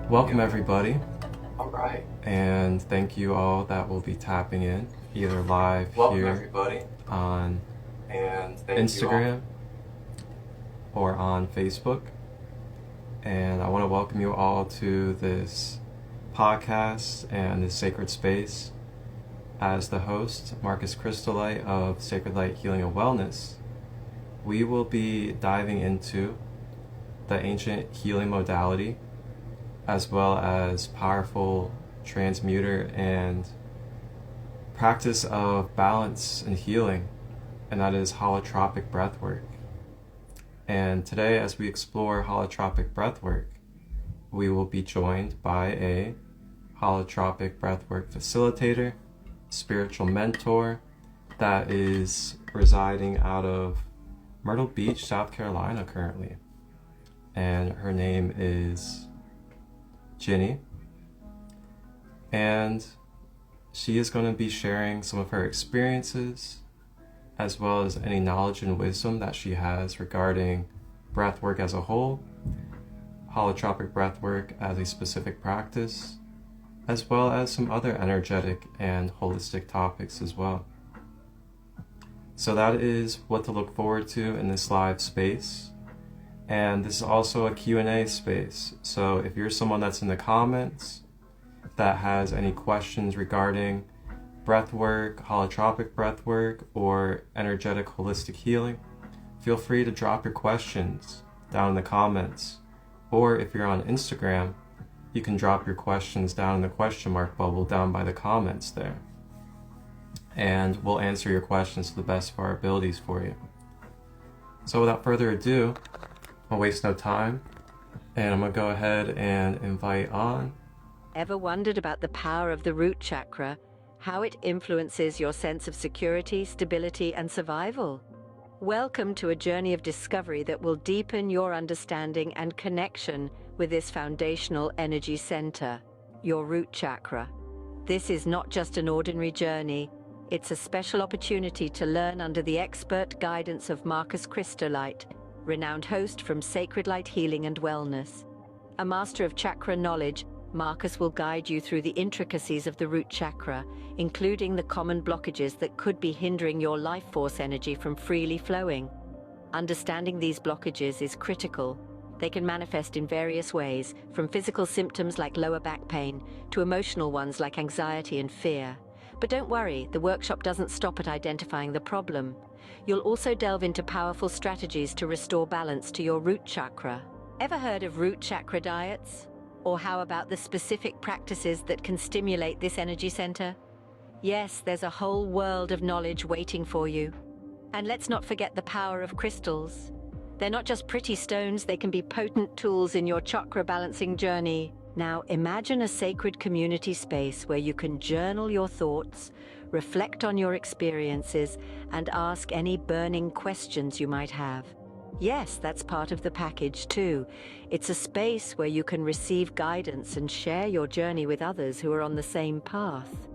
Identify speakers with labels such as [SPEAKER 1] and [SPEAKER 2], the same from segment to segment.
[SPEAKER 1] Welcome everybody,
[SPEAKER 2] All right.
[SPEAKER 1] and thank you all that will be tapping in, either live
[SPEAKER 2] Welcome
[SPEAKER 1] here
[SPEAKER 2] everybody,
[SPEAKER 1] on
[SPEAKER 2] and thank
[SPEAKER 1] Instagram or on Facebook. And I want to welcome you all to this podcast and this sacred space. As the host, Marcus Christolight of Sacred Light Healing and Wellness, we will be diving into the ancient healing modality, as well as powerful transmuter and practice of balance and healing, and that is holotropic breathwork. And today, as we explore holotropic breathwork, we will be joined by a holotropic breathwork facilitator, spiritual mentor that is residing out of Myrtle Beach, South Carolina currently. And her name is Ginny, and she is going to be sharing some of her experiences as well as any knowledge and wisdom that she has regarding breathwork as a whole, holotropic breathwork as a specific practice, as well as some other energetic and holistic topics as well. So that is what to look forward to in this live space. And this is also a Q&A space. So if you're someone that's in the comments that has any questions regarding breathwork, holotropic breathwork, or energetic holistic healing, feel free to drop your questions down in the comments. Or if you're on Instagram, you can drop your questions down in the question mark bubble down by the comments there. And we'll answer your questions to the best of our abilities for you. So without further ado, I'll waste no time, and I'm going to go ahead and invite on.
[SPEAKER 3] Ever wondered about the power of the root chakra, how it influences your sense of security, stability, and survival? Welcome to a journey of discovery that will deepen your understanding and connection with this foundational energy center, your root chakra. This is not just an ordinary journey, it's a special opportunity to learn under the expert guidance of Marcus Christolight, renowned host from Sacred Light Healing and Wellness. A master of chakra knowledge, Marcus will guide you through the intricacies of the root chakra, including the common blockages that could be hindering your life force energy from freely flowing. Understanding these blockages is critical. They can manifest in various ways, from physical symptoms like lower back pain to emotional ones like anxiety and fear. But don't worry, the workshop doesn't stop at identifying the problem. You'll also delve into powerful strategies to restore balance to your root chakra. Ever heard of root chakra diets? Or how about the specific practices that can stimulate this energy center? Yes, there's a whole world of knowledge waiting for you. And let's not forget the power of crystals. They're not just pretty stones, they can be potent tools in your chakra balancing journey. Now imagine a sacred community space where you can journal your thoughts, reflect on your experiences, and ask any burning questions you might have. Yes, that's part of the package too. It's a space where you can receive guidance and share your journey with others who are on the same path.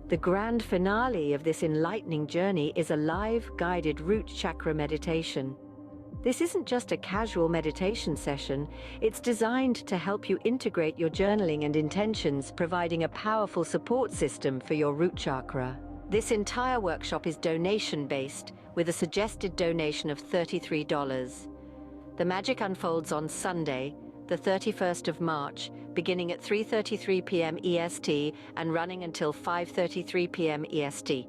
[SPEAKER 3] The grand finale of this enlightening journey is a live guided root chakra meditation. This isn't just a casual meditation session, it's designed to help you integrate your journaling and intentions, providing a powerful support system for your root chakra. This entire workshop is donation-based, with a suggested donation of $33. The magic unfolds on Sunday, the 31st of March, beginning at 3:33 p.m. EST and running until 5:33 p.m. EST.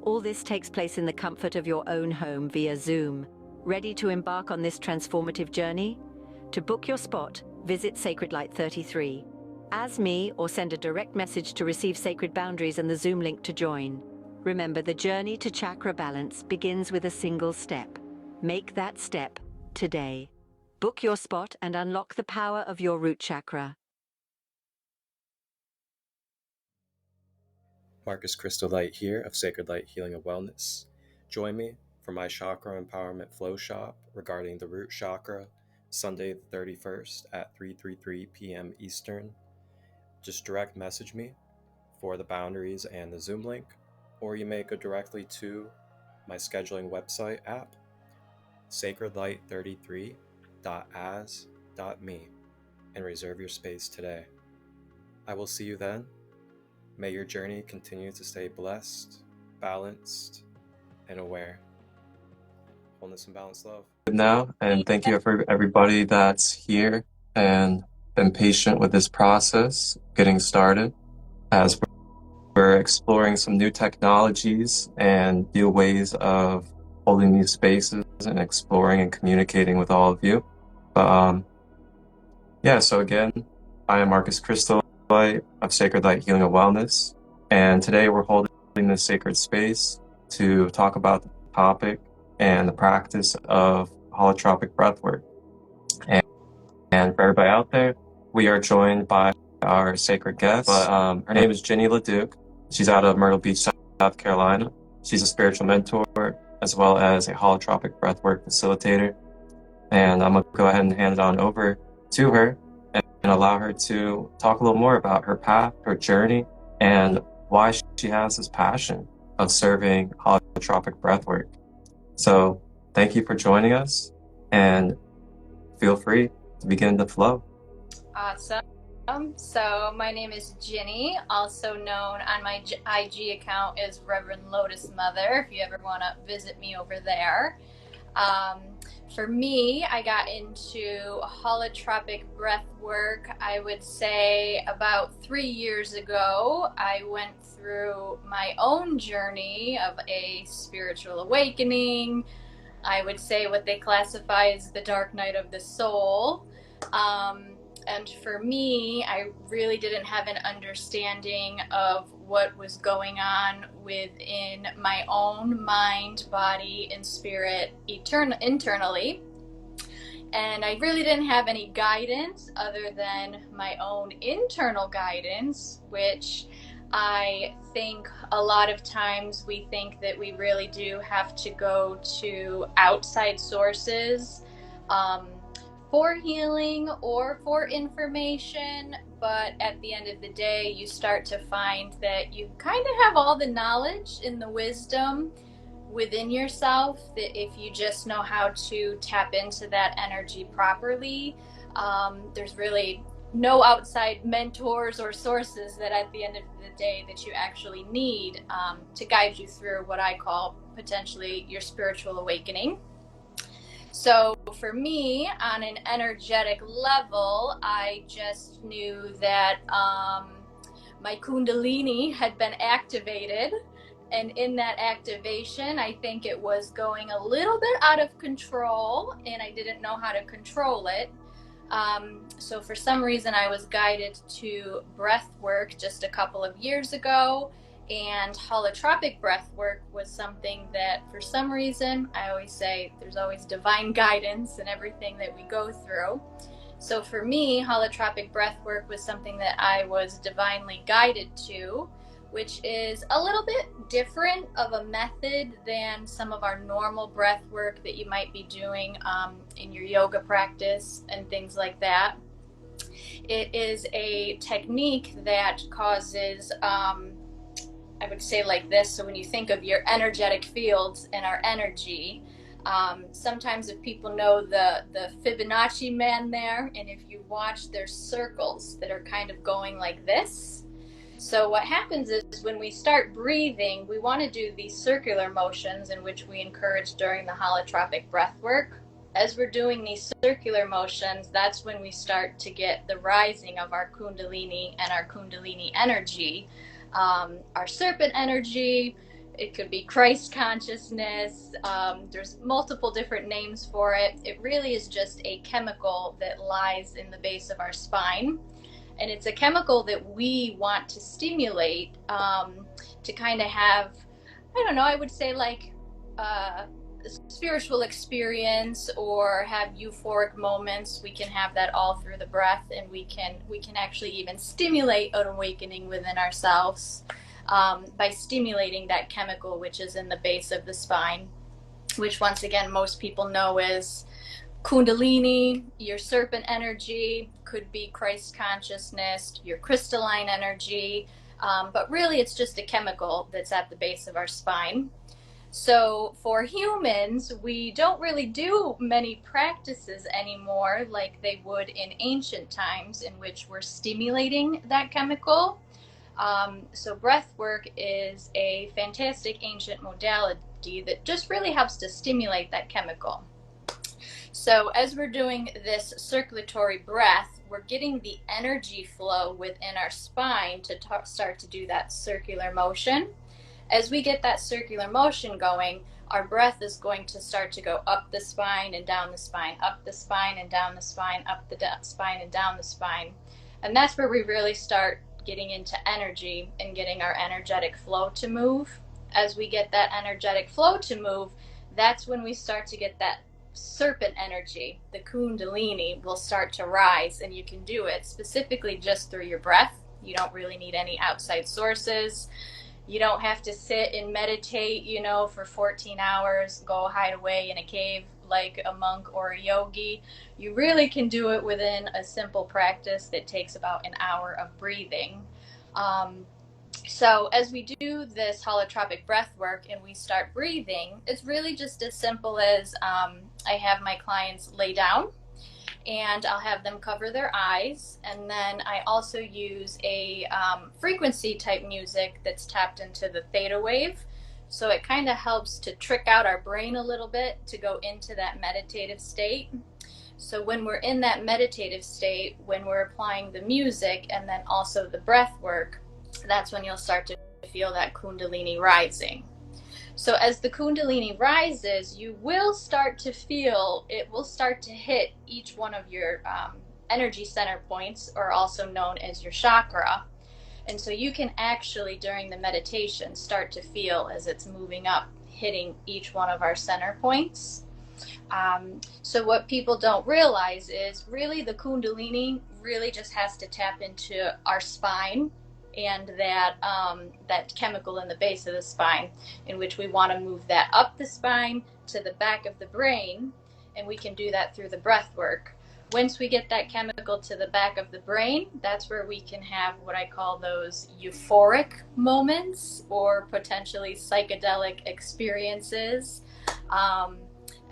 [SPEAKER 3] All this takes place in the comfort of your own home via Zoom. Ready to embark on this transformative journey? To book your spot, visit Sacred Light 33. As me, or send a direct message to receive Sacred Boundaries and the Zoom link to join. Remember, the journey to chakra balance begins with a single step. Make that step today. Book your spot and unlock the power of your root chakra.
[SPEAKER 1] Marcus Christolight here of Sacred Light Healing and Wellness. Join me for my Chakra Empowerment Flow Shop regarding the root chakra, Sunday the 31st at 3:33 p.m. Eastern. Just direct message me for the boundaries and the Zoom link, or you may go directly to my scheduling website app, sacredlight33.as.me. and reserve your space today. I will see you then. May your journey continue to stay blessed, balanced, and aware. Wholeness and balanced love. Now, and thank you for everybody that's here and been patient with this process, getting started, as we're exploring some new technologies and new ways of holding these spaces and exploring and communicating with all of you. But so again, I am Marcus Christolight of Sacred Light Healing and Wellness, and today we're holding this sacred space to talk about the topic and the practice of holotropic breathwork. And for everybody out there, we are joined by our sacred guest. But her name is Ginny LaDuke. She's out of Myrtle Beach, South Carolina. She's a spiritual mentor as well as a holotropic breathwork facilitator. And I'm going to go ahead and hand it on over to her and allow her to talk a little more about her path, her journey, and why she has this passion of serving holotropic breathwork. So thank you for joining us, and feel free to begin the flow.
[SPEAKER 4] Awesome. So my name is Ginny, also known on my IG account as Reverend Lotus Mother, if you ever want to visit me over there. For me, I got into holotropic breath work, I would say about 3 years ago. I went through my own journey of a spiritual awakening. I would say what they classify as the dark night of the soul. And for me, I really didn't have an understanding of what was going on within my own mind, body, and spirit internally. And I really didn't have any guidance other than my own internal guidance, which I think a lot of times we think that we really do have to go to outside sources for healing or for information, but at the end of the day, you start to find that you kind of have all the knowledge and the wisdom within yourself, that if you just know how to tap into that energy properly, there's really no outside mentors or sources that at the end of the day that you actually need to guide you through what I call potentially your spiritual awakening. So for me, on an energetic level, I just knew that my kundalini had been activated. And in that activation, I think it was going a little bit out of control, and I didn't know how to control it. So for some reason, I was guided to breath work just a couple of years ago. And holotropic breath work was something that, for some reason, I always say there's always divine guidance in everything that we go through. So for me, holotropic breath work was something that I was divinely guided to, which is a little bit different of a method than some of our normal breath work that you might be doing in your yoga practice and things like that. It is a technique that causes I would say like this. So when you think of your energetic fields and our energy, sometimes if people know the Fibonacci man there, and if you watch, there's circles that are kind of going like this. So what happens is when we start breathing, we want to do these circular motions, in which we encourage during the holotropic breath work. As we're doing these circular motions, that's when we start to get the rising of our kundalini and our kundalini energy. Our serpent energy, it could be Christ consciousness, there's multiple different names for it. It really is just a chemical that lies in the base of our spine, and it's a chemical that we want to stimulate to kind of have, I don't know, I would say like spiritual experience or have euphoric moments. We can have that all through the breath, and we can actually even stimulate an awakening within ourselves by stimulating that chemical which is in the base of the spine, which once again most people know is kundalini. Your serpent energy could be Christ consciousness, your crystalline energy, but really it's just a chemical that's at the base of our spine. So for humans, we don't really do many practices anymore like they would in ancient times, in which we're stimulating that chemical. So breath work is a fantastic ancient modality that just really helps to stimulate that chemical. So as we're doing this circulatory breath, we're getting the energy flow within our spine to start to do that circular motion. As we get that circular motion going, our breath is going to start to go up the spine and down the spine, up the spine and down the spine, up the spine and down the spine. And that's where we really start getting into energy and getting our energetic flow to move. As we get that energetic flow to move, that's when we start to get that serpent energy. The kundalini will start to rise, and you can do it specifically just through your breath. You don't really need any outside sources. You don't have to sit and meditate, for 14 hours, go hide away in a cave like a monk or a yogi. You really can do it within a simple practice that takes about an hour of breathing. So as we do this holotropic breath work and we start breathing, it's really just as simple as I have my clients lay down, and I'll have them cover their eyes, and then I also use a frequency type music that's tapped into the theta wave. So it kind of helps to trick out our brain a little bit to go into that meditative state. So when we're in that meditative state, when we're applying the music and then also the breath work, that's when you'll start to feel that kundalini rising. So as the kundalini rises, you will start to feel, it will start to hit each one of your energy center points, or also known as your chakra. And so you can actually, during the meditation, start to feel as it's moving up, hitting each one of our center points. So what people don't realize is really the kundalini really just has to tap into our spine and that chemical in the base of the spine, in which we want to move that up the spine to the back of the brain, and we can do that through the breath work. Once we get that chemical to the back of the brain, that's where we can have what I call those euphoric moments or potentially psychedelic experiences.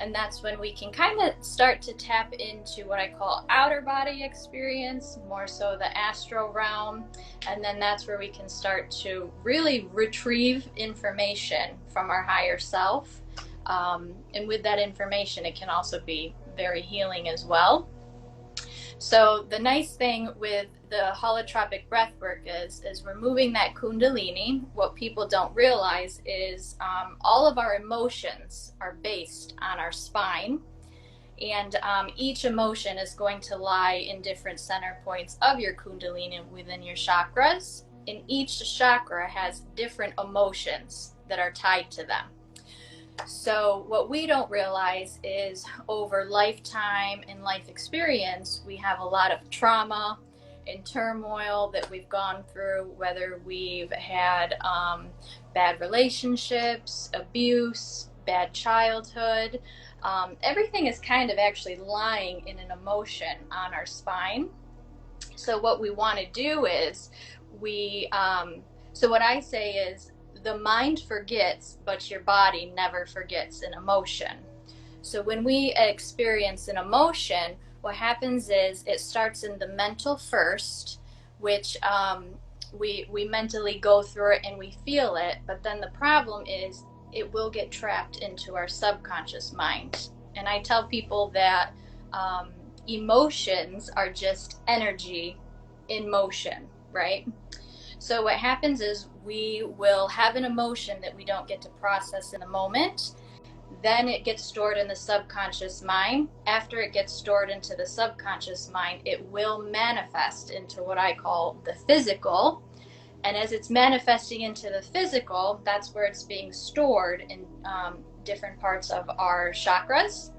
[SPEAKER 4] And that's when we can kind of start to tap into what I call outer body experience, more so the astral realm. And then that's where we can start to really retrieve information from our higher self. And with that information, it can also be very healing as well. So the nice thing with the holotropic breathwork is removing that kundalini. What people don't realize is all of our emotions are based on our spine, and each emotion is going to lie in different center points of your kundalini within your chakras, and each chakra has different emotions that are tied to them. So what we don't realize is over lifetime and life experience, we have a lot of trauma and turmoil that we've gone through, whether we've had bad relationships, abuse, bad childhood. Everything is kind of actually lying in an emotion on our spine. So what we want to do is so what I say is, the mind forgets, but your body never forgets an emotion. So when we experience an emotion, what happens is it starts in the mental first, which we mentally go through it and we feel it, but then the problem is it will get trapped into our subconscious mind. And I tell people that emotions are just energy in motion, right? So what happens is we will have an emotion that we don't get to process in the moment. Then it gets stored in the subconscious mind. After it gets stored into the subconscious mind, it will manifest into what I call the physical. And as it's manifesting into the physical, that's where it's being stored in different parts of our chakras.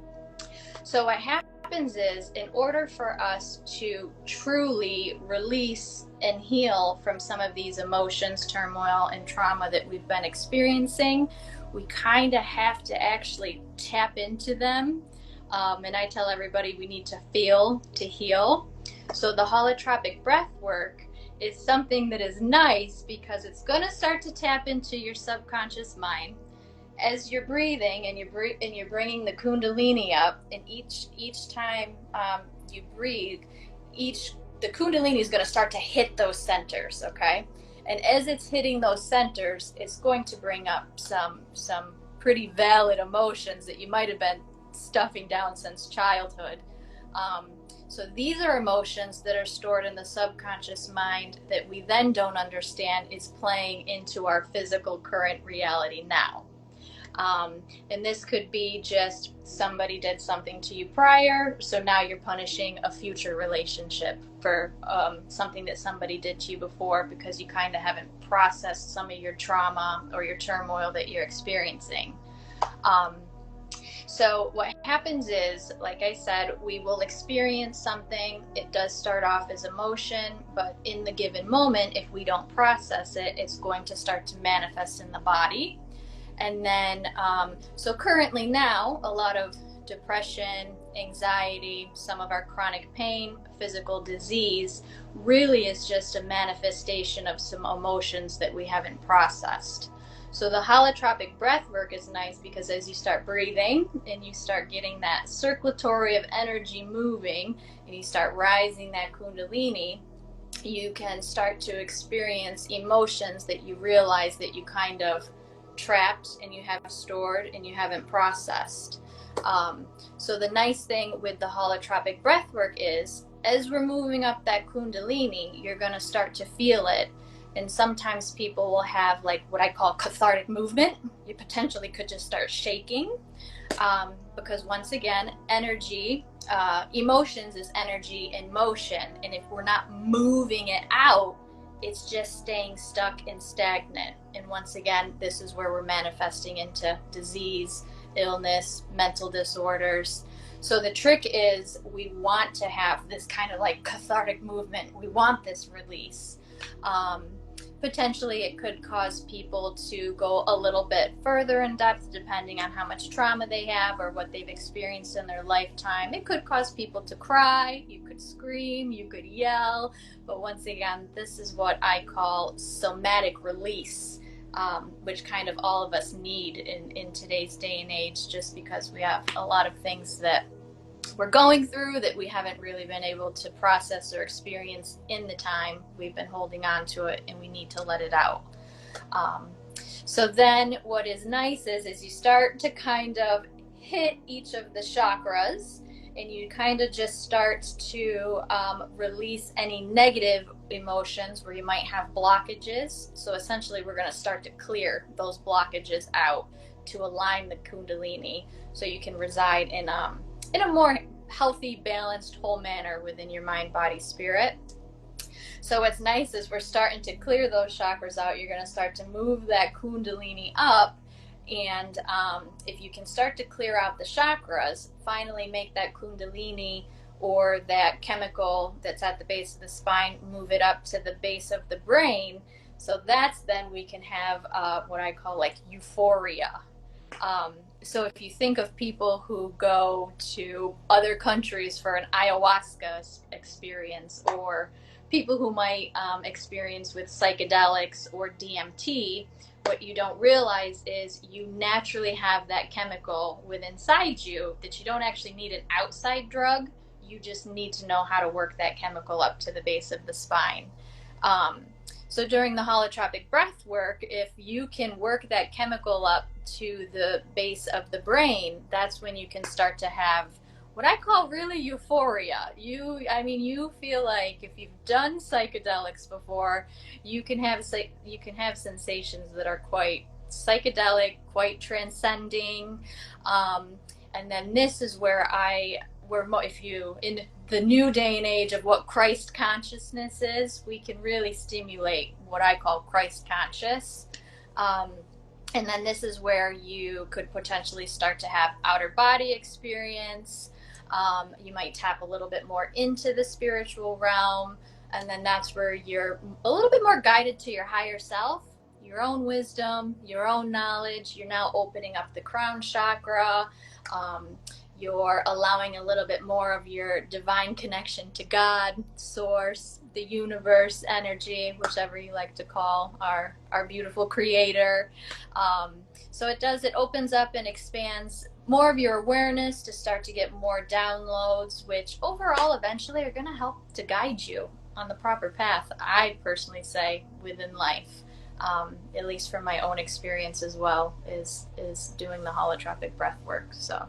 [SPEAKER 4] So what happens is, in order for us to truly release and heal from some of these emotions, turmoil, and trauma that we've been experiencing, we kind of have to actually tap into them. And I tell everybody we need to feel to heal. So the holotropic breath work is something that is nice because it's going to start to tap into your subconscious mind. as you're breathing and you're bringing the kundalini up, and each time you breathe, the kundalini is going to start to hit those centers, okay? And as it's hitting those centers, it's going to bring up some pretty valid emotions that you might have been stuffing down since childhood. So these are emotions that are stored in the subconscious mind that we then don't understand is playing into our physical current reality now. And this could be just somebody did something to you prior, so now you're punishing a future relationship for something that somebody did to you before, because you kind of haven't processed some of your trauma or your turmoil that you're experiencing. So what happens is, like I said, we will experience something. It does start off as emotion, but in the given moment, if we don't process it, it's going to start to manifest in the body. And then, so currently now, a lot of depression, anxiety, some of our chronic pain, physical disease really is just a manifestation of some emotions that we haven't processed. So the holotropic breathwork is nice because as you start breathing and you start getting that circulatory of energy moving and you start rising that kundalini, you can start to experience emotions that you realize that you kind of trapped and you have stored and you haven't processed. So the nice thing with the holotropic breathwork is, as we're moving up that kundalini, you're going to start to feel it. And sometimes people will have like what I call cathartic movement. You potentially could just start shaking, because once again, energy, emotions is energy in motion. And if we're not moving it out, it's just staying stuck and stagnant. And once again, this is where we're manifesting into disease, illness, mental disorders. So the trick is we want to have this kind of like cathartic movement. We want this release. Potentially it could cause people to go a little bit further in depth depending on how much trauma they have or what they've experienced in their lifetime. It could cause people to cry, you could scream, you could yell, but once again, this is what I call somatic release, which kind of all of us need in today's day and age, just because we have a lot of things that we're going through that we haven't really been able to process or experience in the time we've been holding on to it, and we need to let it out. So then what is nice is you start to kind of hit each of the chakras, and you kind of just start to release any negative emotions where you might have blockages. So essentially we're going to start to clear those blockages out to align the kundalini so you can reside in a more healthy, balanced, whole manner within your mind, body, spirit. So what's nice is we're starting to clear those chakras out. You're going to start to move that kundalini up. And if you can start to clear out the chakras, finally make that kundalini or that chemical that's at the base of the spine, move it up to the base of the brain. So that's then we can have what I call like euphoria. So if you think of people who go to other countries for an ayahuasca experience, or people who might experience with psychedelics or DMT, what you don't realize is you naturally have that chemical within inside you that you don't actually need an outside drug. You just need to know how to work that chemical up to the base of the spine. So during the holotropic breath work, if you can work that chemical up to the base of the brain, that's when you can start to have what I call really euphoria. You feel like if you've done psychedelics before, you can have sensations that are quite psychedelic, quite transcending. And then this is where if you, in the new day and age of what Christ consciousness is, we can really stimulate what I call Christ conscious. And then this is where you could potentially start to have outer body experience. You might tap a little bit more into the spiritual realm. And then that's where you're a little bit more guided to your higher self, your own wisdom, your own knowledge. You're now opening up the crown chakra. You're allowing a little bit more of your divine connection to God, source, the universe, energy, whichever you like to call our beautiful creator. So it opens up and expands more of your awareness to start to get more downloads, which overall eventually are going to help to guide you on the proper path, I personally say, within life. At least from my own experience as well, is doing the holotropic breath work. So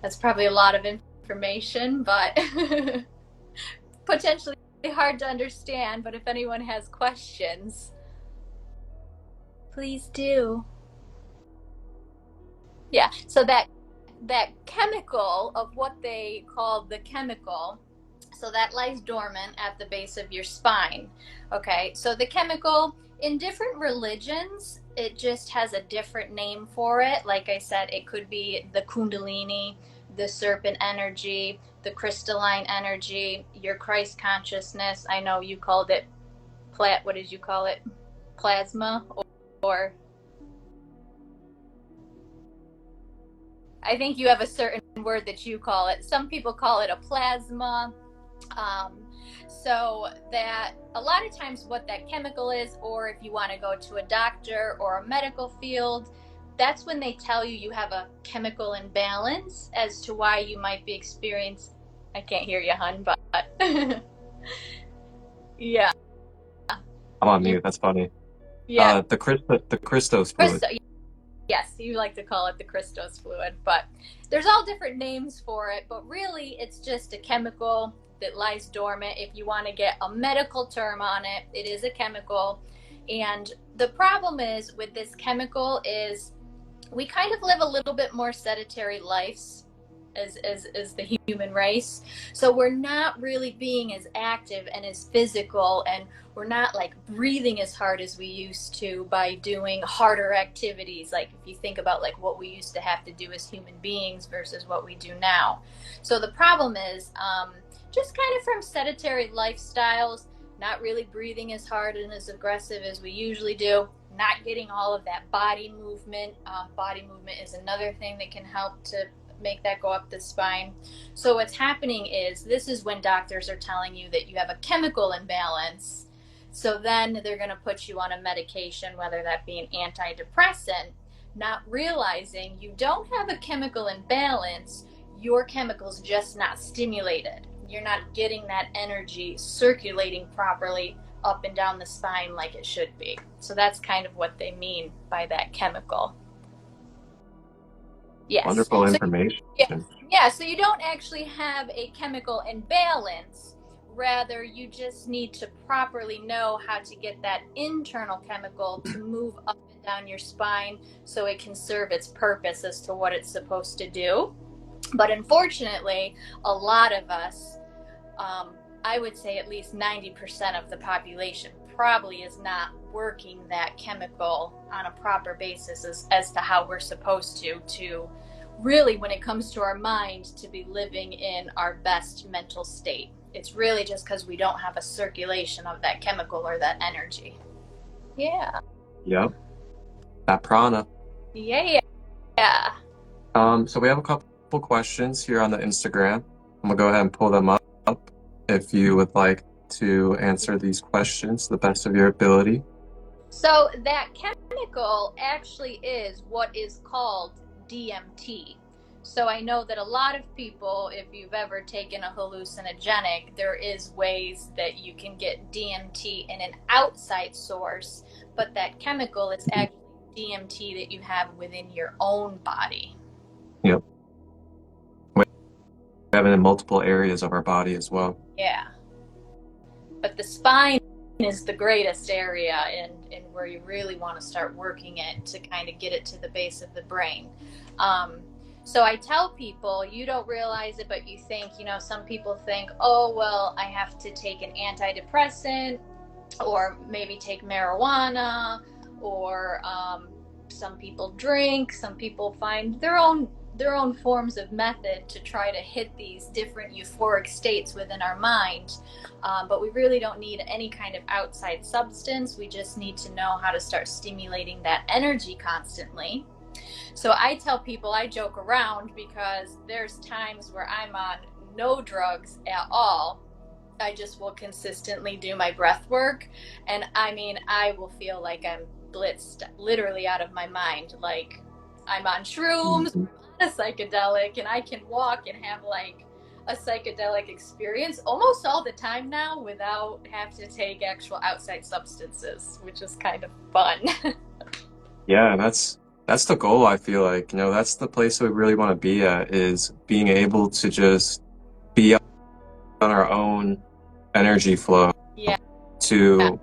[SPEAKER 4] that's probably a lot of information, but potentially hard to understand. But if anyone has questions, please do. Yeah, so that chemical of what they call the chemical, so that lies dormant at the base of your spine. Okay, so the chemical, in different religions, it just has a different name for it. Like I said, it could be the kundalini, the serpent energy, the crystalline energy, your Christ consciousness. I know you called it what did you call it? Plasma, or I think you have a certain word that you call it. Some people call it a plasma. So that a lot of times what that chemical is, or if you want to go to a doctor or a medical field, that's when they tell you have a chemical imbalance as to why you might be experiencing, I can't hear you, hun, but yeah.
[SPEAKER 1] I'm on mute. That's funny.
[SPEAKER 4] Yeah.
[SPEAKER 1] The Christos fluid.
[SPEAKER 4] Yes, you like to call it the Christos fluid, but there's all different names for it. But really, it's just a chemical that lies dormant. If you want to get a medical term on it, it is a chemical. And the problem is with this chemical is we kind of live a little bit more sedentary lives as the human race. So we're not really being as active and as physical, and we're not like breathing as hard as we used to by doing harder activities. Like if you think about like what we used to have to do as human beings versus what we do now. So the problem is just kind of from sedentary lifestyles, not really breathing as hard and as aggressive as we usually do, not getting all of that body movement. Body movement is another thing that can help to make that go up the spine. So what's happening is this is when doctors are telling you that you have a chemical imbalance. So then they're going to put you on a medication, whether that be an antidepressant, not realizing you don't have a chemical imbalance. Your chemical's just not stimulated. You're not getting that energy circulating properly up and down the spine like it should be. So that's kind of what they mean by that chemical. Yes.
[SPEAKER 1] Wonderful information.
[SPEAKER 4] Yeah, so you don't actually have a chemical imbalance. Rather, you just need to properly know how to get that internal chemical to move up and down your spine so it can serve its purpose as to what it's supposed to do. But unfortunately, a lot of us, I would say at least 90% of the population probably is not working that chemical on a proper basis as to how we're supposed to really, when it comes to our mind, to be living in our best mental state. It's really just because we don't have a circulation of that chemical or that energy. Yeah.
[SPEAKER 1] Yep. That prana.
[SPEAKER 4] Yeah.
[SPEAKER 1] So we have a couple questions here on the Instagram. I'm gonna go ahead and pull them up if you would like to answer these questions to the best of your ability.
[SPEAKER 4] So that chemical actually is what is called DMT. So I know that a lot of people, if you've ever taken a hallucinogenic, there is ways that you can get DMT in an outside source, but that chemical is actually DMT that you have within your own body.
[SPEAKER 1] Yep. We have it in multiple areas of our body as well.
[SPEAKER 4] Yeah. But the spine is the greatest area and where you really want to start working it to kind of get it to the base of the brain. So I tell people, you don't realize it, but you think, some people think, oh, well, I have to take an antidepressant or maybe take marijuana, or some people drink, some people find their own forms of method to try to hit these different euphoric states within our mind. But we really don't need any kind of outside substance. We just need to know how to start stimulating that energy constantly. So I tell people, I joke around because there's times where I'm on no drugs at all. I just will consistently do my breath work. And I mean, I will feel like I'm blitzed literally out of my mind. Like I'm on shrooms,
[SPEAKER 1] Mhm.
[SPEAKER 4] a psychedelic, and I can walk and have like a psychedelic experience almost all the time now without have to take actual outside substances, which is kind of fun.
[SPEAKER 1] Yeah, that's the goal, I feel like. That's the place that we really want to be at, is being able to just be on our own energy flow
[SPEAKER 4] Yeah.
[SPEAKER 1] to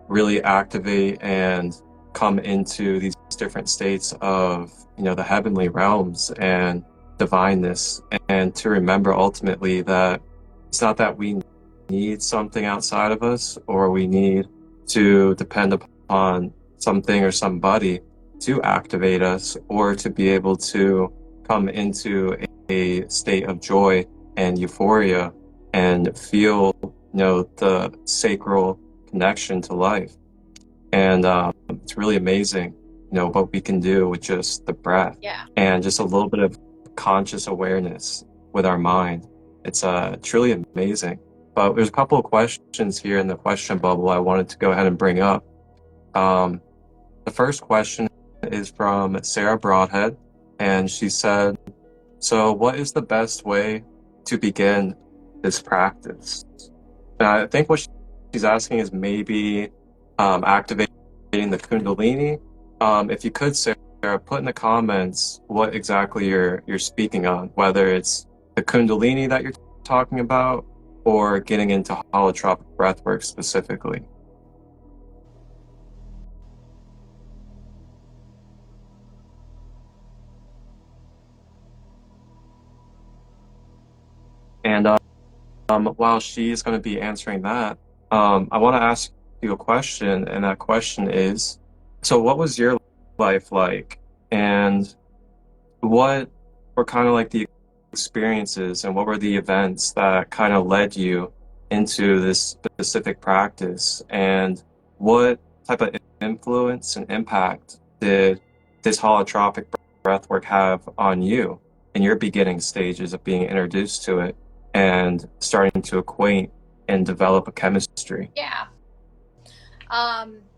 [SPEAKER 1] really activate and come into these different states of, the heavenly realms and divineness, and to remember ultimately that it's not that we need something outside of us, or we need to depend upon something or somebody to activate us, or to be able to come into a state of joy and euphoria and feel, the sacral connection to life. And it's really amazing, what we can do with just the breath
[SPEAKER 4] Yeah.
[SPEAKER 1] and just a little bit of conscious awareness with our mind. It's truly amazing. But there's a couple of questions here in the question bubble I wanted to go ahead and bring up. The first question is from Sarah Broadhead, and she said, so what is the best way to begin this practice? And I think what she's asking is maybe activating the kundalini. If you could, Sarah, put in the comments what exactly you're speaking on, whether it's the kundalini that you're talking about or getting into holotropic breathwork specifically. And while she's going to be answering that, I want to ask you a question, and that question is, so what was your life like, and what were kind of like the experiences, and what were the events that kind of led you into this specific practice, and what type of influence and impact did this holotropic breathwork have on you in your beginning stages of being introduced to it and starting to acquaint and develop a chemistry?
[SPEAKER 4] Yeah.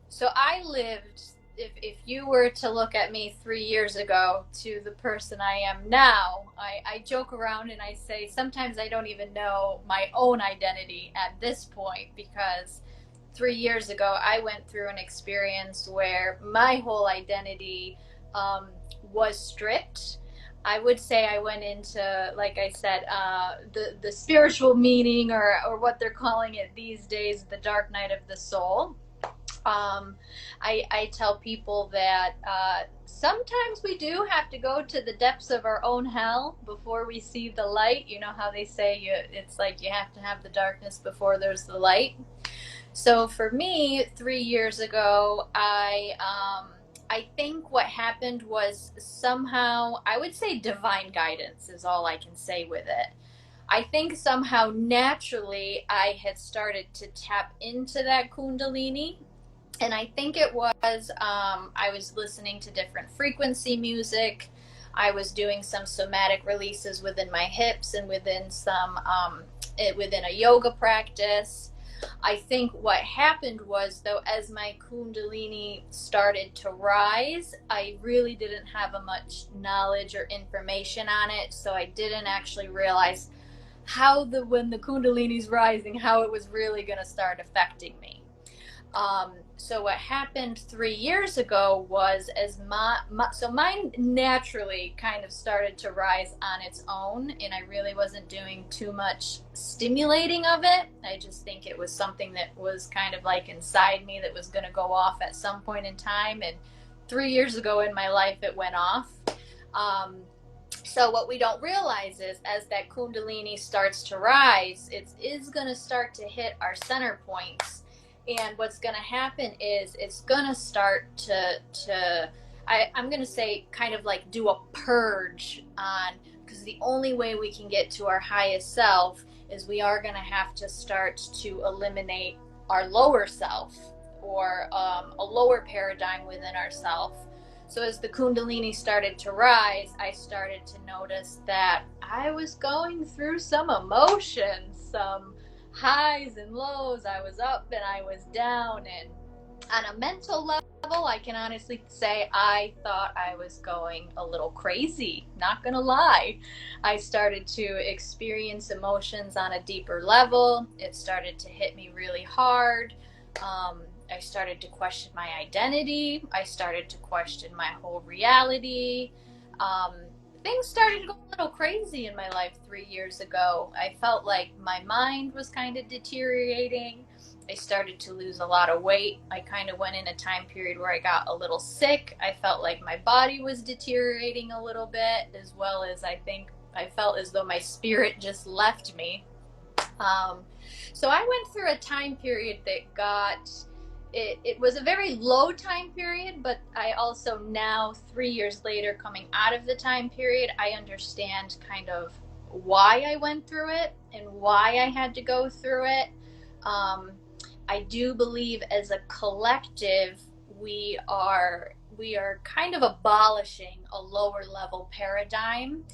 [SPEAKER 4] So I lived, if you were to look at me 3 years ago to the person I am now, I joke around and I say sometimes I don't even know my own identity at this point, because 3 years ago I went through an experience where my whole identity was stripped. I would say I went into, like I said, the spiritual meaning, or what they're calling it these days, the dark night of the soul. I tell people that sometimes we do have to go to the depths of our own hell before we see the light. You know how they say it's like you have to have the darkness before there's the light. So for me, 3 years ago, I think what happened was somehow, I would say divine guidance is all I can say with it. I think somehow naturally I had started to tap into that kundalini. And I think it was, I was listening to different frequency music. I was doing some somatic releases within my hips and within within a yoga practice. I think what happened was, though, as my kundalini started to rise, I really didn't have much knowledge or information on it, so I didn't actually realize how when the kundalini's rising, how it was really going to start affecting me. So what happened 3 years ago was, so mine naturally kind of started to rise on its own, and I really wasn't doing too much stimulating of it. I just think it was something that was kind of like inside me that was going to go off at some point in time, and 3 years ago in my life it went off. So what we don't realize is, as that kundalini starts to rise, it is going to start to hit our center points. And what's going to happen is it's going to start I'm going to say kind of like do a purge on, because the only way we can get to our highest self is we are going to have to start to eliminate our lower self, or a lower paradigm within ourself. So as the kundalini started to rise, I started to notice that I was going through some emotions, some highs and lows. I was up and I was down, and on a mental level, I can honestly say I thought I was going a little crazy, not gonna lie. I started to experience emotions on a deeper level. It started to hit me really hard. I started to question my identity. I started to question my whole reality. Things started to go a little crazy in my life 3 years ago. I felt like my mind was kind of deteriorating. I started to lose a lot of weight. I kind of went in a time period where I got a little sick. I felt like my body was deteriorating a little bit, as well as I think I felt as though my spirit just left me. So I went through a time period that it was a very low time period, but I also now, 3 years later, coming out of the time period, I understand kind of why I went through it and why I had to go through it. I do believe as a collective, we are kind of abolishing a lower level paradigm.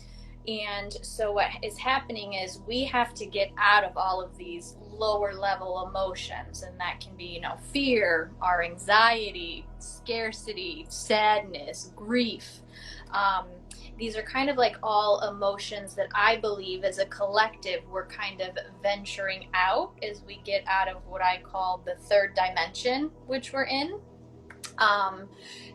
[SPEAKER 4] And so what is happening is we have to get out of all of these lower level emotions, and that can be, fear, our anxiety, scarcity, sadness, grief. These are kind of like all emotions that I believe as a collective we're kind of venturing out as we get out of what I call the third dimension, which we're in.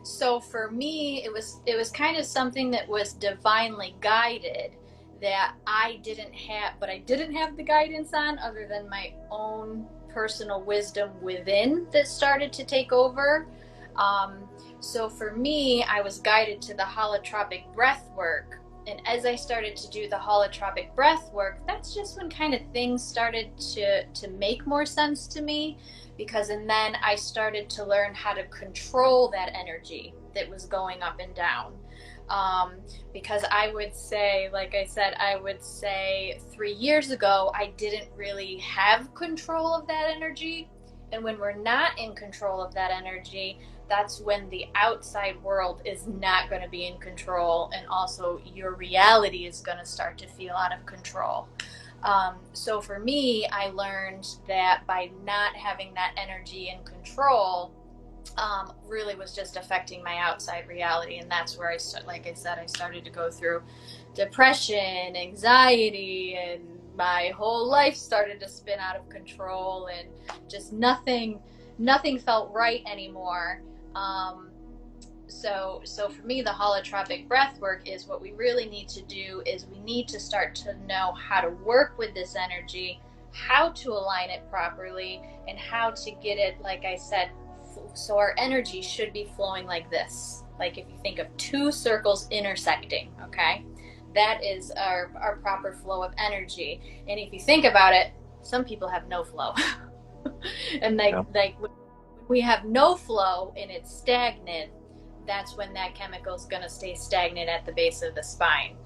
[SPEAKER 4] So for me, it was kind of something that was divinely guided that I didn't have the guidance on, other than my own personal wisdom within that started to take over. So for me, I was guided to the holotropic breathwork. And as I started to do the holotropic breathwork, that's just when kind of things started to make more sense to me. And then I started to learn how to control that energy that was going up and down. Because I would say, like I said, 3 years ago, I didn't really have control of that energy. And when we're not in control of that energy, that's when the outside world is not going to be in control. And also your reality is going to start to feel out of control. So for me, I learned that by not having that energy in control, really was just affecting my outside reality. And that's where I started to go through depression, anxiety, and my whole life started to spin out of control, and just nothing felt right anymore. So for me, the holotropic breathwork is what we really need to do. Is we need to start to know how to work with this energy, how to align it properly, and how to get it, like I said, so our energy should be flowing like this. Like if you think of two circles intersecting, okay? That is our proper flow of energy. And if you think about it, some people have no flow. And like when we have no flow and it's stagnant, that's when that chemical is going to stay stagnant at the base of the spine.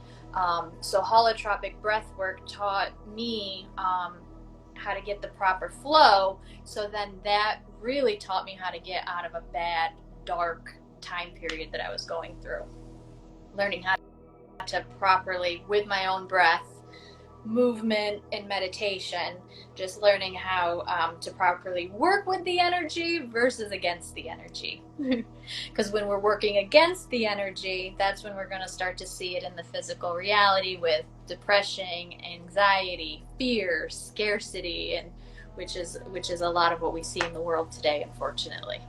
[SPEAKER 4] So holotropic breathwork taught me how to get the proper flow. So then that really taught me how to get out of a bad, dark time period that I was going through. Learning how to properly, with my own breath, movement, and meditation, just learning how to properly work with the energy versus against the energy. Because when we're working against the energy, that's when we're going to start to see it in the physical reality with depression, anxiety, fear, scarcity, and which is a lot of what we see in the world today, unfortunately.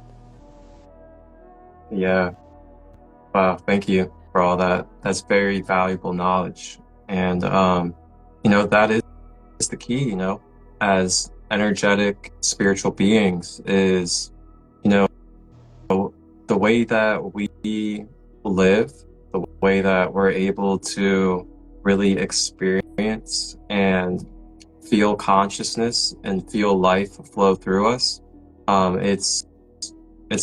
[SPEAKER 1] Yeah. Wow. Thank you for all that. That's very valuable knowledge. And, that is the key, as energetic spiritual beings is, the way that we live, the way that we're able to really experience and feel consciousness and feel life flow through us. It's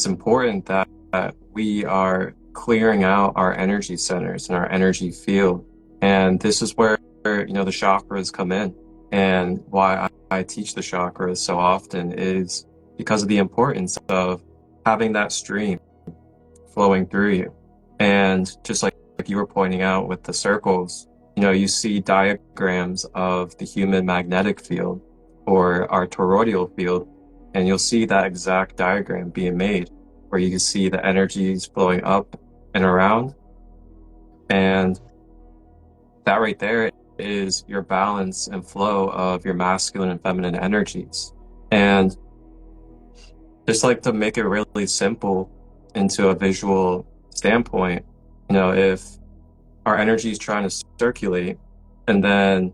[SPEAKER 1] important that we are clearing out our energy centers and our energy field. And this is where, the chakras come in. And why I teach the chakras so often is because of the importance of having that stream flowing through you. And just like you were pointing out with the circles, you see diagrams of the human magnetic field or our toroidal field, and you'll see that exact diagram being made where you can see the energies flowing up and around. And that right there is your balance and flow of your masculine and feminine energies. And just like to make it really simple into a visual standpoint, if our energy is trying to circulate and then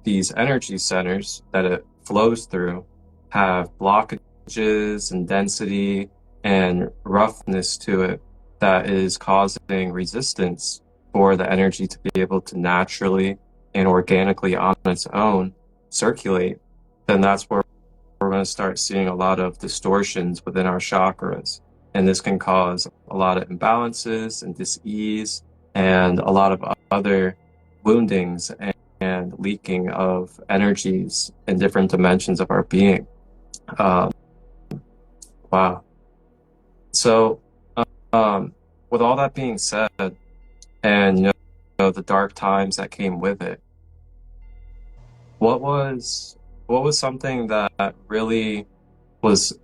[SPEAKER 1] these energy centers that it flows through have blockages and density and roughness to it that is causing resistance for the energy to be able to naturally and organically on its own circulate, then that's where we're going to start seeing a lot of distortions within our chakras. And this can cause a lot of imbalances and dis-ease and a lot of other woundings and leaking of energies in different dimensions of our being. Wow. So, with all that being said, and the dark times that came with it, what was something that really was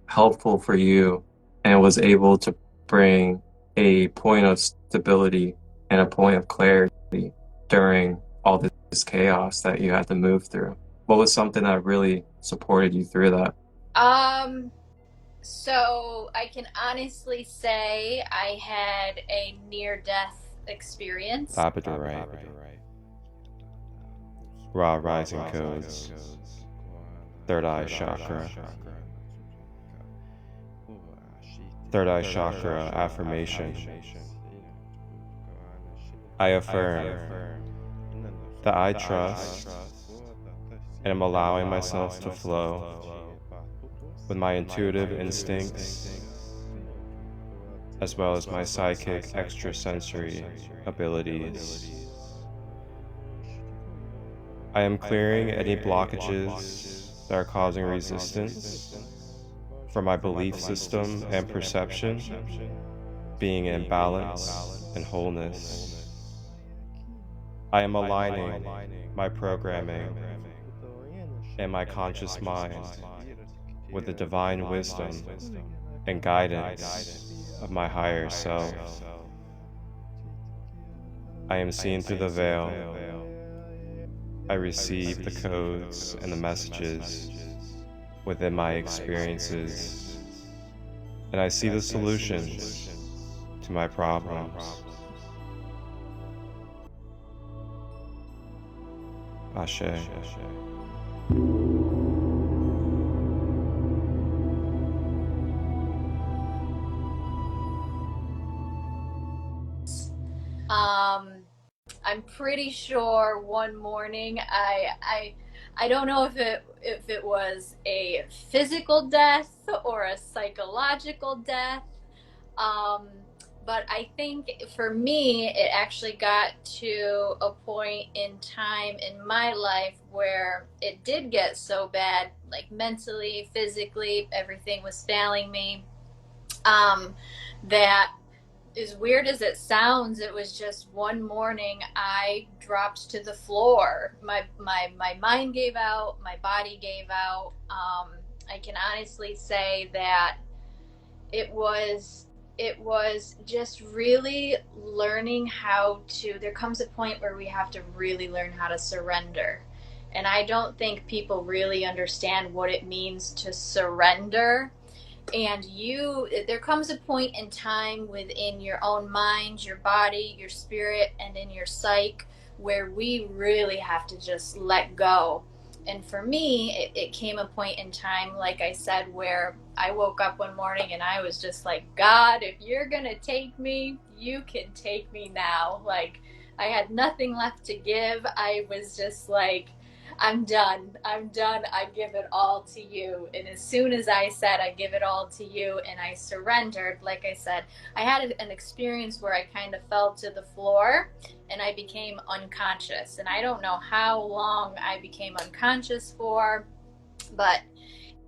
[SPEAKER 1] helpful for you and was able to bring a point of stability and a point of clarity during all this chaos that you had to move through? What was something that really supported you through that?
[SPEAKER 4] So I can honestly say I had a near-death experience.
[SPEAKER 5] Labradorite. Raw rising codes. Third eye chakra. Third eye chakra affirmation. I affirm that I trust and am allowing myself to flow with my intuitive instincts as well as my psychic extrasensory abilities. I am clearing any blockages that are causing resistance for my belief system and perception being in balance and wholeness. I am aligning my programming and my conscious mind with the divine wisdom and guidance of my higher self. I am seeing through the veil. I receive the codes and the messages within my experiences, and I see the solutions to my problems. Ashe.
[SPEAKER 4] I'm pretty sure one morning I don't know if it was a physical death or a psychological death, but I think for me it actually got to a point in time in my life where it did get so bad, like mentally, physically, everything was failing me, that, as weird as it sounds, it was just one morning I dropped to the floor. My mind gave out, my body gave out. I can honestly say that it was just really learning how to, there comes a point where we have to really learn how to surrender. And I don't think people really understand what it means to surrender. And there comes a point in time within your own mind, your body, your spirit, and in your psyche where we really have to just let go. And for me, it came a point in time, like I said, where I woke up one morning and I was just like, God, if you're going to take me, you can take me now. Like, I had nothing left to give. I was just like, I'm done. I give it all to you. And as soon as I said, I give it all to you, and I surrendered, like I said, I had an experience where I kind of fell to the floor and I became unconscious. And I don't know how long I became unconscious for, but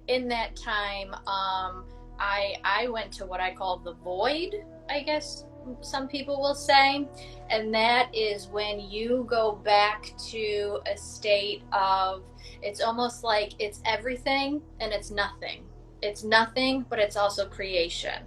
[SPEAKER 4] in that time, I went to what I call the void, I guess some people will say, and that is when you go back to a state of, it's almost like it's everything and it's nothing. It's nothing, but it's also creation.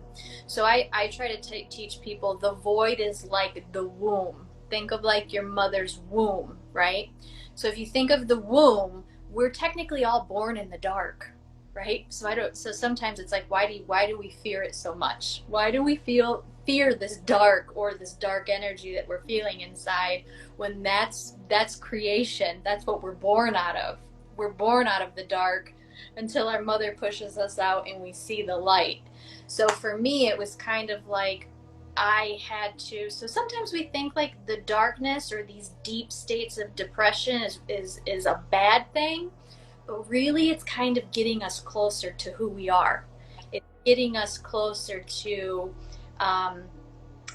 [SPEAKER 4] So I try to teach people the void is like the womb. Think of like your mother's womb, right? So if you think of the womb, we're technically all born in the dark, right? So sometimes it's like, why do we fear it so much? Why do we fear this dark, or this dark energy that we're feeling inside, when that's creation? That's what we're born out of. We're born out of the dark until our mother pushes us out and we see the light. So for me, it was kind of like I had to, so sometimes we think like the darkness or these deep states of depression is a bad thing, but really it's kind of getting us closer to who we are. It's getting us closer to, all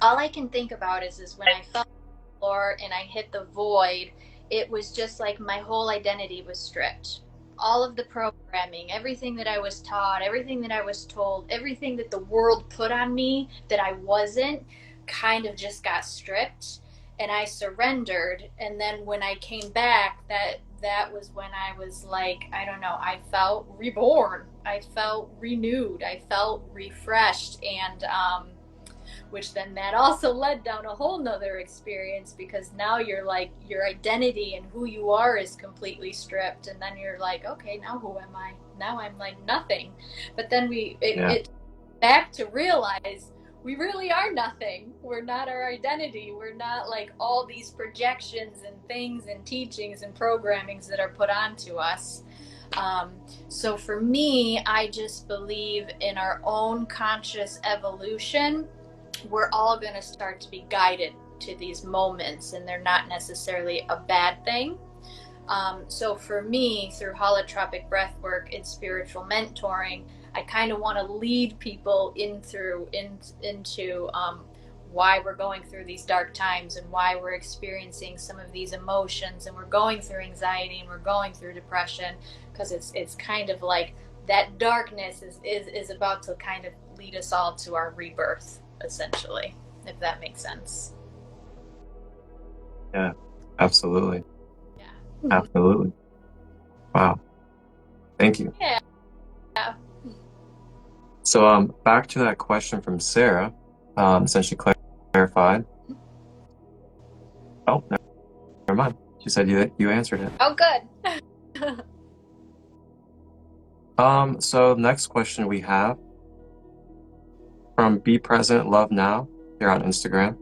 [SPEAKER 4] I can think about is when I fell on the floor and I hit the void, it was just like my whole identity was stripped. All of the programming, everything that I was taught, everything that I was told, everything that the world put on me that I wasn't, kind of just got stripped, and I surrendered. And then when I came back, that was when I was like, I don't know, I felt reborn. I felt renewed. I felt refreshed. And which then that also led down a whole nother experience, because now you're like, your identity and who you are is completely stripped, and then you're like, okay, now who am I? Now I'm like nothing. But then it back to realize we really are nothing. We're not our identity. We're not like all these projections and things and teachings and programmings that are put onto us. So for me, I just believe in our own conscious evolution. We're all going to start to be guided to these moments, and they're not necessarily a bad thing. So for me, through holotropic breathwork and spiritual mentoring, I kind of want to lead people into why we're going through these dark times, and why we're experiencing some of these emotions, and we're going through anxiety, and we're going through depression, because it's kind of like that darkness is about to kind of lead us all to our rebirth, essentially, if that makes sense.
[SPEAKER 1] Yeah, absolutely.
[SPEAKER 4] Yeah.
[SPEAKER 1] Absolutely. Wow. Thank you.
[SPEAKER 4] Yeah.
[SPEAKER 1] So back to that question from Sarah, since she clarified. Oh, never mind. She said you answered it.
[SPEAKER 4] Oh, good.
[SPEAKER 1] So next question we have from Be Present Love Now here on Instagram.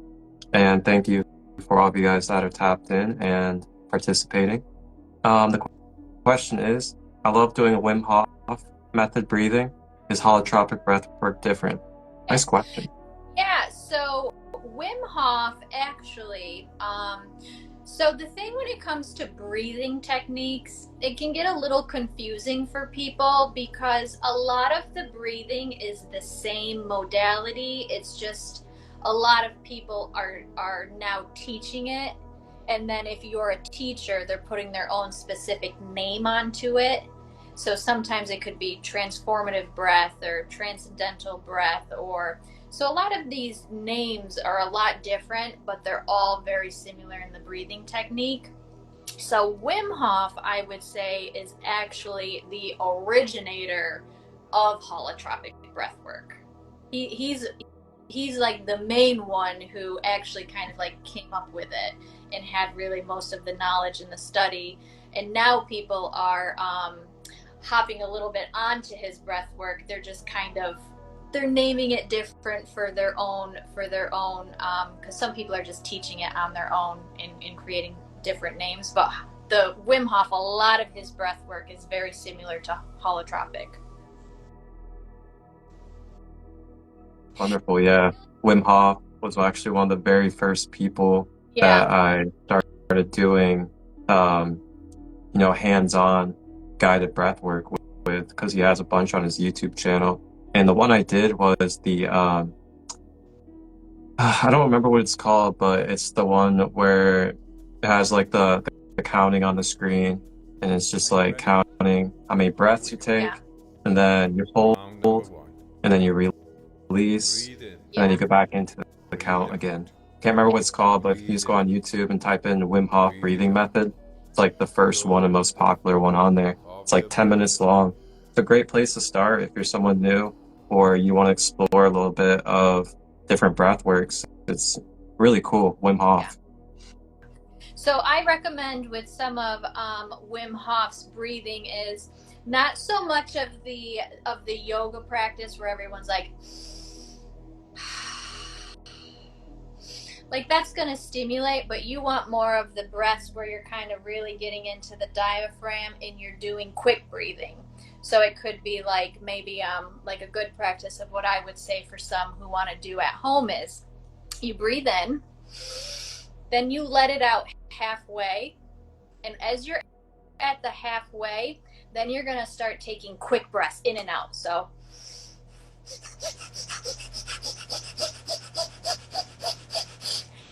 [SPEAKER 1] And thank you for all of you guys that are tapped in and participating. The question is, I love doing a Wim Hof method breathing. Is holotropic breathwork different? Nice question.
[SPEAKER 4] Yeah, so Wim Hof actually, so the thing when it comes to breathing techniques, it can get a little confusing for people, because a lot of the breathing is the same modality. It's just a lot of people are now teaching it, and then if you're a teacher, they're putting their own specific name onto it. So sometimes it could be transformative breath or transcendental breath, or so a lot of these names are a lot different, but they're all very similar in the breathing technique. So Wim Hof, I would say, is actually the originator of holotropic breathwork. He's like the main one who actually kind of like came up with it and had really most of the knowledge and the study. And now people are hopping a little bit onto his breath work. They're just kind of, they're naming it different for their own because some people are just teaching it on their own and creating different names. But the Wim Hof, a lot of his breath work is very similar to holotropic.
[SPEAKER 1] Wonderful. Yeah, Wim Hof was actually one of the very first people that I started doing hands-on guided breath work with, because he has a bunch on his YouTube channel. And the one I did was the I don't remember what it's called, but it's the one where it has like the counting on the screen, and it's just like counting how many breaths you take, and then you hold, and then you release, and then you go back into account again. Can't remember what it's called, but if you just go on YouTube and type in Wim Hof breathing method, it's like the first one and most popular one on there. It's like 10 minutes long. It's a great place to start if you're someone new or you want to explore a little bit of different breath works. It's really cool, Wim Hof.
[SPEAKER 4] So I recommend with some of Wim Hof's breathing is not so much of the yoga practice where everyone's like that's going to stimulate, but you want more of the breaths where you're kind of really getting into the diaphragm and you're doing quick breathing. So it could be like maybe like a good practice of what I would say for some who want to do at home is you breathe in, then you let it out halfway, and as you're at the halfway, then you're going to start taking quick breaths in and out. So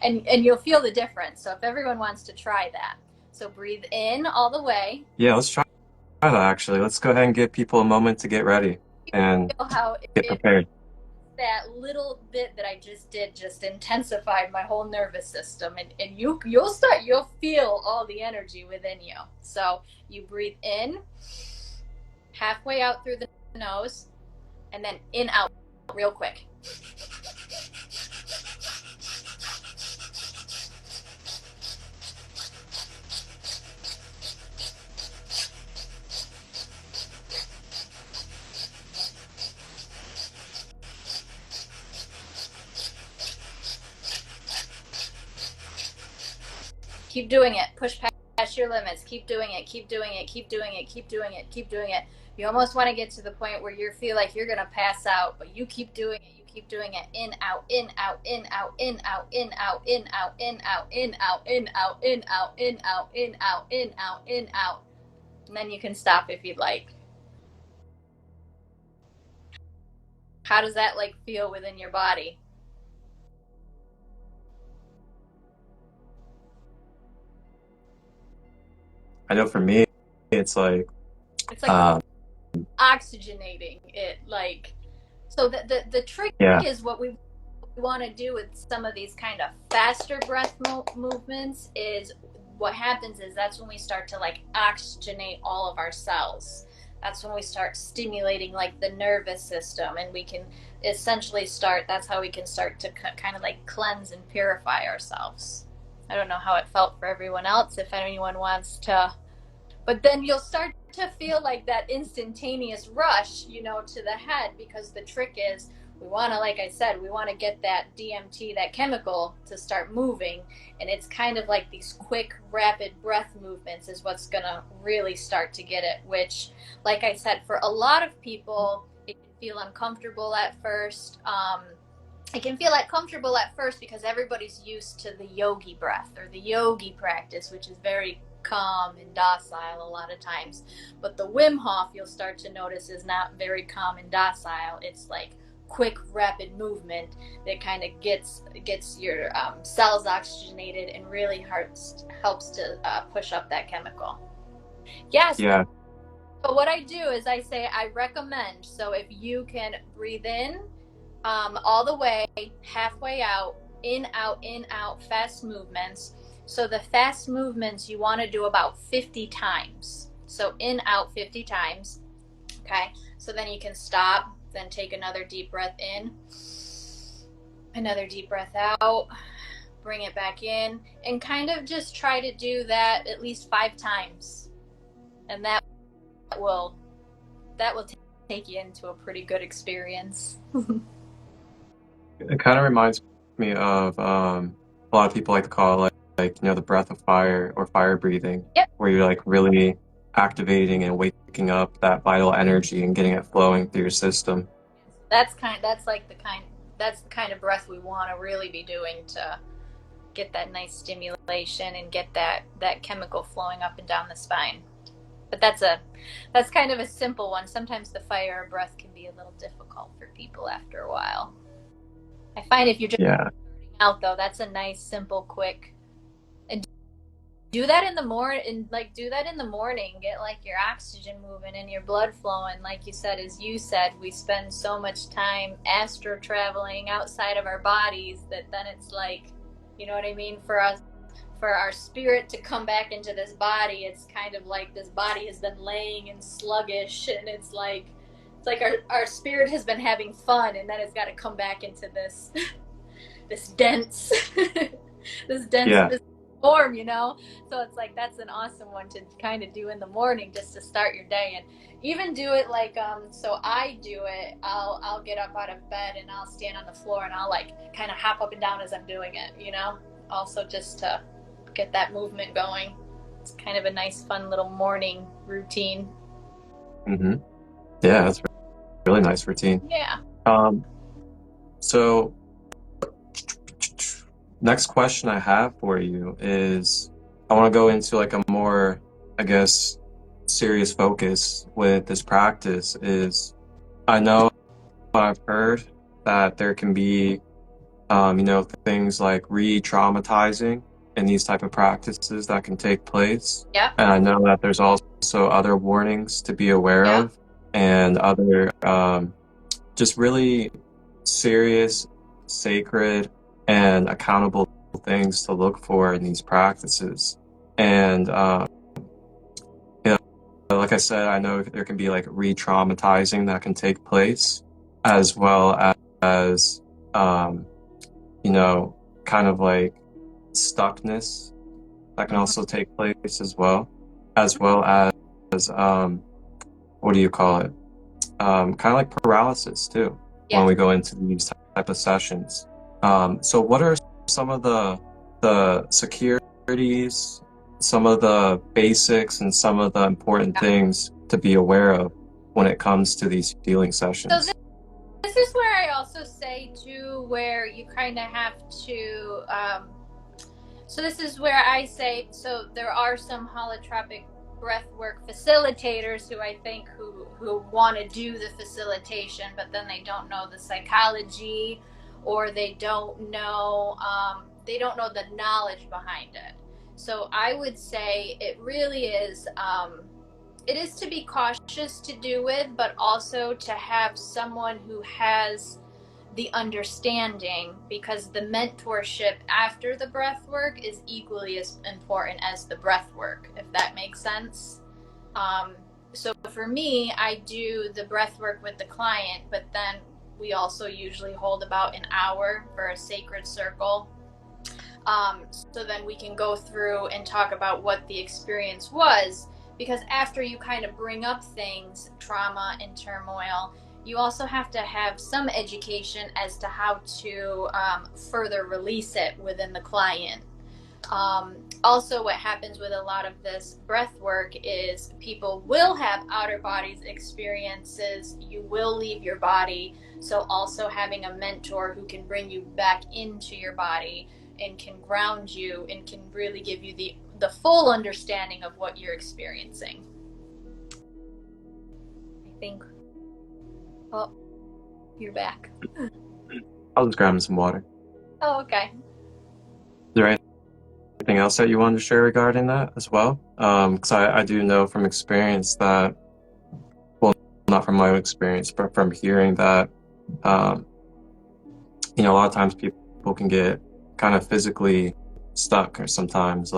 [SPEAKER 4] and you'll feel the difference. So if everyone wants to try that, so breathe in all the way.
[SPEAKER 1] Yeah, let's try that actually. Let's go ahead and give people a moment to get ready and
[SPEAKER 4] feel how
[SPEAKER 1] get prepared.
[SPEAKER 4] That little bit that I just did just intensified my whole nervous system, and you'll feel all the energy within you. So you breathe in, halfway out through the nose, and then in out real quick. Keep doing it. Push past your limits. Keep doing it. Keep doing it. Keep doing it. Keep doing it. Keep doing it. You almost want to get to the point where you feel like you're going to pass out, but you keep doing it. You keep doing it. In, out, in, out, in, out, in, out, in, out, in, out, in, out, in, out, in, out, in, out, in, out, in, out, in, out, in, out. And then you can stop if you'd like. How does that like feel within your body?
[SPEAKER 1] I know for me, it's like
[SPEAKER 4] oxygenating it, like, so the trick is what we want to do with some of these kind of faster breath movements is what happens is that's when we start to like oxygenate all of our cells. That's when we start stimulating like the nervous system, and we can essentially start, that's how we can start to kind of like cleanse and purify ourselves. I don't know how it felt for everyone else, if anyone wants to, but then you'll start to feel like that instantaneous rush, you know, to the head, because the trick is we want to, like I said, we want to get that DMT, that chemical, to start moving, and it's kind of like these quick, rapid breath movements is what's going to really start to get it, which, like I said, for a lot of people, it can feel uncomfortable at first. It can feel uncomfortable at first because everybody's used to the yogi breath or the yogi practice, which is very calm and docile a lot of times. But the Wim Hof, you'll start to notice, is not very calm and docile. It's like quick, rapid movement that kind of gets your cells oxygenated and really helps to push up that chemical. Yes.
[SPEAKER 1] Yeah.
[SPEAKER 4] So what I do is I say I recommend, so if you can breathe in all the way, halfway out, in, out, fast movements. So the fast movements you want to do about 50 times. So in, out 50 times. Okay. So then you can stop, then take another deep breath in, another deep breath out, bring it back in, and kind of just try to do that at least 5 times. And that will take you into a pretty good experience.
[SPEAKER 1] It kind of reminds me of a lot of people like to call it like you know, the breath of fire or fire breathing, where you're like really activating and waking up that vital energy and getting it flowing through your system.
[SPEAKER 4] That's the kind of breath we want to really be doing to get that nice stimulation and get that chemical flowing up and down the spine. But that's kind of a simple one. Sometimes the fire breath can be a little difficult for people after a while. I find if you're just starting out, though, that's a nice, simple, quick. And do that in the morning, like do that in the morning, get like your oxygen moving and your blood flowing. Like you said, as you said, we spend so much time astro traveling outside of our bodies that then it's like, you know what I mean, for us, for our spirit to come back into this body, it's kind of like this body has been laying and sluggish, and it's like our spirit has been having fun, and then it's got to come back into this this dense this dense
[SPEAKER 1] Yeah.
[SPEAKER 4] form, you know. So it's like that's an awesome one to kind of do in the morning just to start your day. And even do it like so I do it, I'll get up out of bed and I'll stand on the floor and I'll like kind of hop up and down as I'm doing it, you know, also just to get that movement going. It's kind of a nice fun little morning routine.
[SPEAKER 1] Mm-hmm. Yeah, that's a really nice routine.
[SPEAKER 4] Yeah.
[SPEAKER 1] So next question I have for you is, I want to go into like a more, I guess, serious focus with this practice. Is, I know I've heard that there can be, things like re-traumatizing in these type of practices that can take place.
[SPEAKER 4] Yeah.
[SPEAKER 1] And I know that there's also other warnings to be aware of, and other just really serious, sacred, and accountable things to look for in these practices. And like I said, I know there can be like re-traumatizing that can take place, as well as kind of like stuckness that can also take place as well as what do you call it? Kind of like paralysis too, when we go into these type of sessions. So what are some of the securities, some of the basics, and some of the important things to be aware of when it comes to these healing sessions?
[SPEAKER 4] So this is where I also say too, where you kind of have to, so this is where I say, so there are some holotropic breathwork facilitators who I think who want to do the facilitation, but then they don't know the psychology, or they don't know the knowledge behind it. So I would say it really is, it is to be cautious to do with, but also to have someone who has the understanding, because the mentorship after the breath work is equally as important as the breath work, if that makes sense. So for me, I do the breath work with the client, but then we also usually hold about an hour for a sacred circle. So then we can go through and talk about what the experience was, because after you kind of bring up things, trauma and turmoil, you also have to have some education as to how to further release it within the client. Also, what happens with a lot of this breath work is people will have outer bodies experiences. You will leave your body. So also having a mentor who can bring you back into your body and can ground you and can really give you the full understanding of what you're experiencing. I think. Oh, you're back.
[SPEAKER 1] I was grabbing some water.
[SPEAKER 4] Oh, okay.
[SPEAKER 1] Is there anything else that you wanted to share regarding that as well? Because I do know from experience that, well, not from my own experience, but from hearing that, a lot of times people can get kind of physically stuck, or sometimes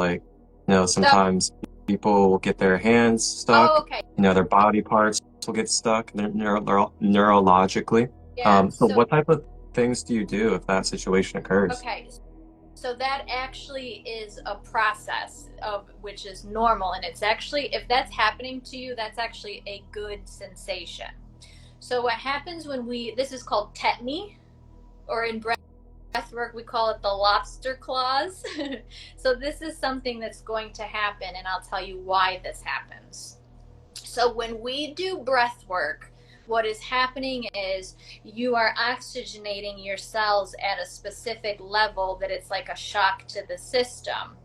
[SPEAKER 1] sometimes people will get their hands stuck.
[SPEAKER 4] Oh, okay.
[SPEAKER 1] Their body parts will get stuck neurologically.
[SPEAKER 4] Yeah,
[SPEAKER 1] so what type of things do you do if that situation occurs?
[SPEAKER 4] Okay, so that actually is a process of which is normal, and it's actually, if that's happening to you, that's actually a good sensation. So what happens when this is called tetany, or in breathwork we call it the lobster claws. So this is something that's going to happen, and I'll tell you why this happens. So when we do breath work, what is happening is you are oxygenating your cells at a specific level that it's like a shock to the system.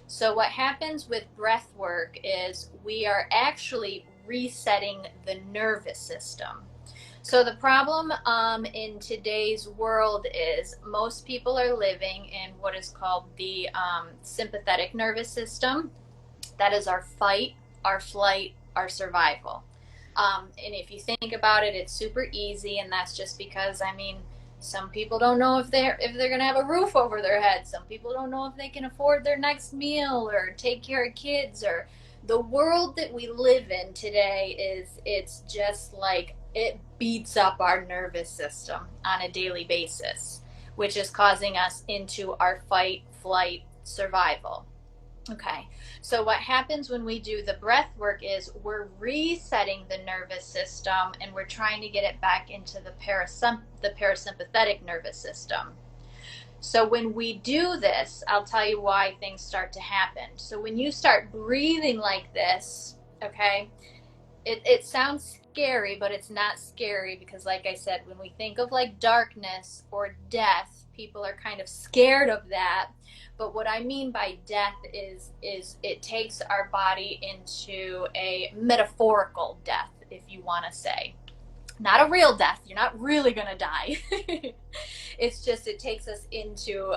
[SPEAKER 4] So what happens with breath work is we are actually resetting the nervous system. So the problem in today's world is most people are living in what is called the sympathetic nervous system. That is our fight, our flight, our survival. And if you think about it, it's super easy, and that's just because, I mean, some people don't know if they're going to have a roof over their head. Some people don't know if they can afford their next meal or take care of kids. Or the world that we live in today it's just like it beats up our nervous system on a daily basis, which is causing us into our fight, flight, survival. Okay, so what happens when we do the breath work is we're resetting the nervous system, and we're trying to get it back into the parasympathetic nervous system. So when we do this, I'll tell you why things start to happen. So when you start breathing like this, okay, it sounds scary, but it's not scary, because like I said, when we think of like darkness or death, people are kind of scared of that. But what I mean by death is it takes our body into a metaphorical death, if you want to say. Not a real death. You're not really going to die. It's just it takes us into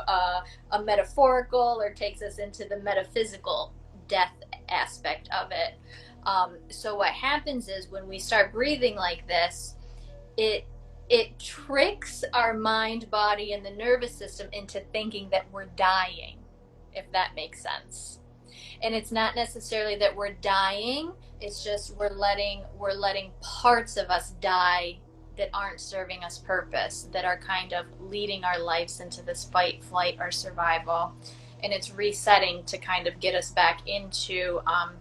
[SPEAKER 4] a metaphorical, or takes us into the metaphysical death aspect of it. So what happens is when we start breathing like this, it tricks our mind, body, and the nervous system into thinking that we're dying, if that makes sense. And it's not necessarily that we're dying, it's just we're letting parts of us die that aren't serving us purpose, that are kind of leading our lives into this fight, flight, or survival. And it's resetting to kind of get us back into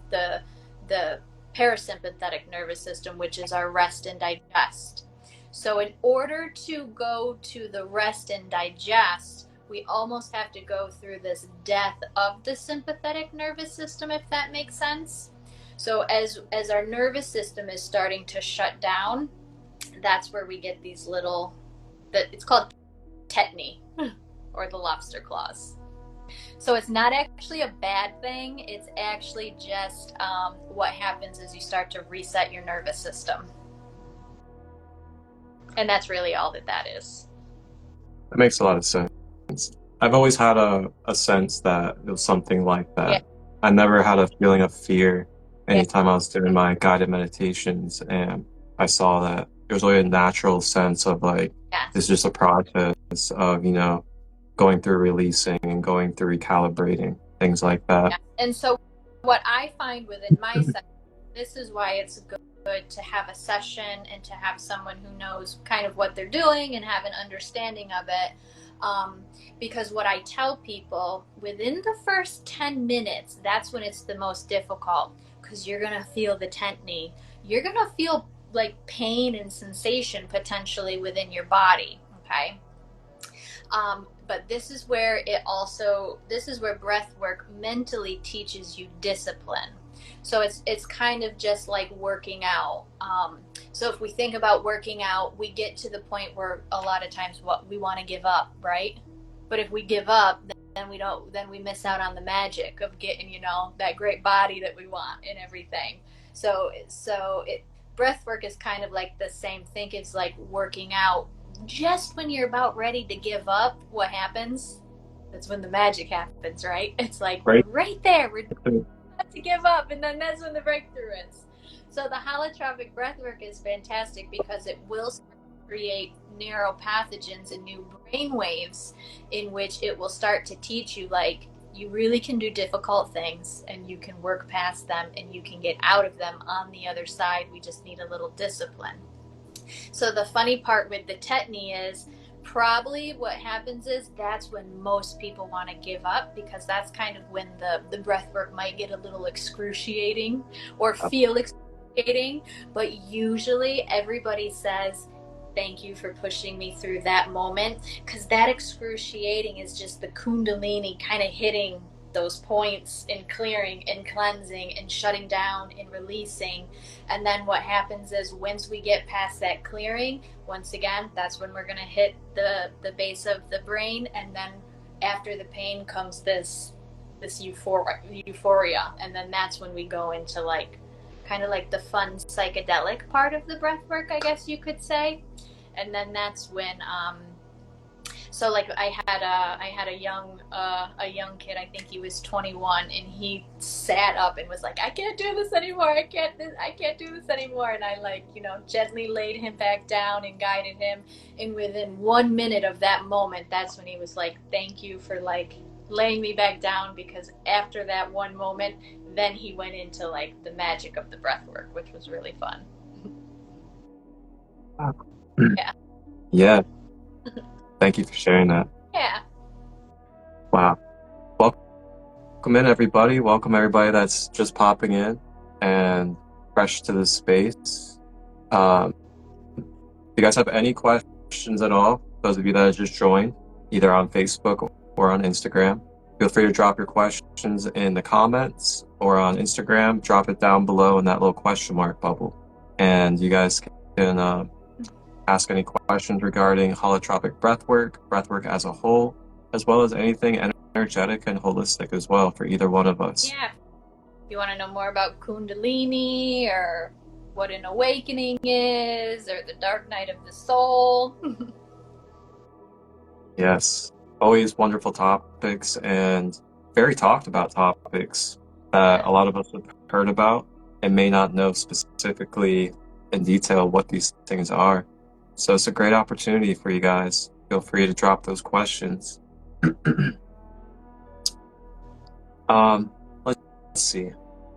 [SPEAKER 4] the parasympathetic nervous system, which is our rest and digest. So in order to go to the rest and digest, we almost have to go through this death of the sympathetic nervous system, if that makes sense. So as our nervous system is starting to shut down, that's where we get these little, it's called tetany, or the lobster claws. So it's not actually a bad thing. It's actually just what happens is you start to reset your nervous system. And that's really all that is.
[SPEAKER 1] That makes a lot of sense. I've always had a sense that it was something like that. Yeah. I never had a feeling of fear anytime I was doing my guided meditations, and I saw that it was really a natural sense of like, it's just a process of, you know, going through releasing and going through recalibrating, things like that.
[SPEAKER 4] Yeah. And so what I find within my session, this is why it's good to have a session and to have someone who knows kind of what they're doing and have an understanding of it. Because what I tell people, within the first 10 minutes, that's when it's the most difficult, because you're going to feel the tetany. You're going to feel like pain and sensation potentially within your body, okay? But this is where breath work mentally teaches you discipline. So it's kind of just like working out. So if we think about working out, we get to the point where a lot of times we want to give up, right? But if we give up, then we miss out on the magic of getting, you know, that great body that we want and everything. So breath work is kind of like the same thing. It's like working out. Just when you're about ready to give up, what happens? That's when the magic happens, right? It's like right there, we're about to give up, and then that's when the breakthrough is. So the holotropic breathwork is fantastic because it will create neuropathogens and new brain waves in which it will start to teach you, like, you really can do difficult things and you can work past them and you can get out of them on the other side. We just need a little discipline. So the funny part with the tetany is probably what happens is that's when most people want to give up, because that's kind of when the breath work might get a little excruciating or feel excruciating. But usually everybody says, thank you for pushing me through that moment, because that excruciating is just the kundalini kind of hitting those points and clearing and cleansing and shutting down and releasing. And then what happens is once we get past that clearing, once again, that's when we're going to hit the base of the brain. And then after the pain comes this euphoria. And then that's when we go into like kind of like the fun psychedelic part of the breath work, I guess you could say. And then that's when so like I had a young kid, I think he was 21, and he sat up and was like, I can't do this anymore, I can't do this anymore. And I, like, you know, gently laid him back down and guided him, and within 1 minute of that moment, that's when he was like, thank you for like laying me back down, because after that one moment, then he went into like the magic of the breath work, which was really fun. Yeah.
[SPEAKER 1] Yeah. Thank you for sharing that.
[SPEAKER 4] Yeah.
[SPEAKER 1] Wow. Welcome in, everybody. Welcome everybody that's just popping in and fresh to the space. If you guys have any questions at all, those of you that have just joined, either on Facebook or on Instagram, feel free to drop your questions in the comments, or on Instagram, drop it down below in that little question mark bubble. And you guys can ask any questions regarding holotropic breathwork as a whole, as well as anything energetic and holistic as well for either one of us.
[SPEAKER 4] Yeah. If you want to know more about kundalini, or what an awakening is, or the dark night of the soul.
[SPEAKER 1] Yes. Always wonderful topics, and very talked about topics that a lot of us have heard about and may not know specifically in detail what these things are. So it's a great opportunity for you guys. Feel free to drop those questions. Let's see.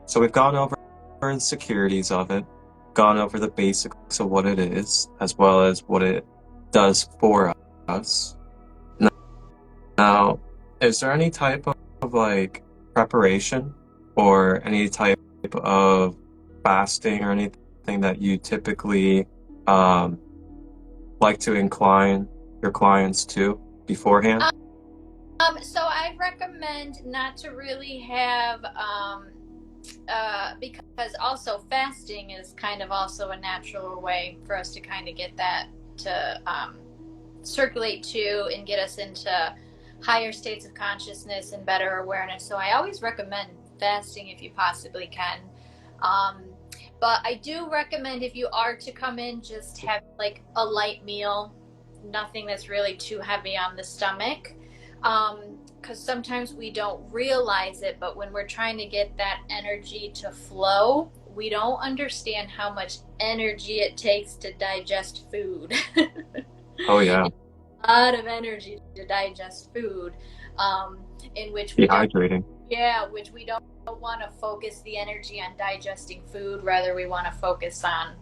[SPEAKER 1] So we've gone over the insecurities of it, gone over the basics of what it is, as well as what it does for us. Now, is there any type of like preparation or any type of fasting or anything that you typically like to incline your clients to beforehand?
[SPEAKER 4] So I recommend not to really have, because also fasting is kind of also a natural way for us to kind of get that to circulate to and get us into higher states of consciousness and better awareness. So I always recommend fasting if you possibly can. But I do recommend, if you are to come in, just have like a light meal, nothing that's really too heavy on the stomach. Because sometimes we don't realize it, but when we're trying to get that energy to flow, we don't understand how much energy it takes to digest food.
[SPEAKER 1] Oh yeah.
[SPEAKER 4] A lot of energy to digest food, in which we
[SPEAKER 1] dehydrating.
[SPEAKER 4] which we don't want to focus the energy on digesting food. Rather, we want to focus on,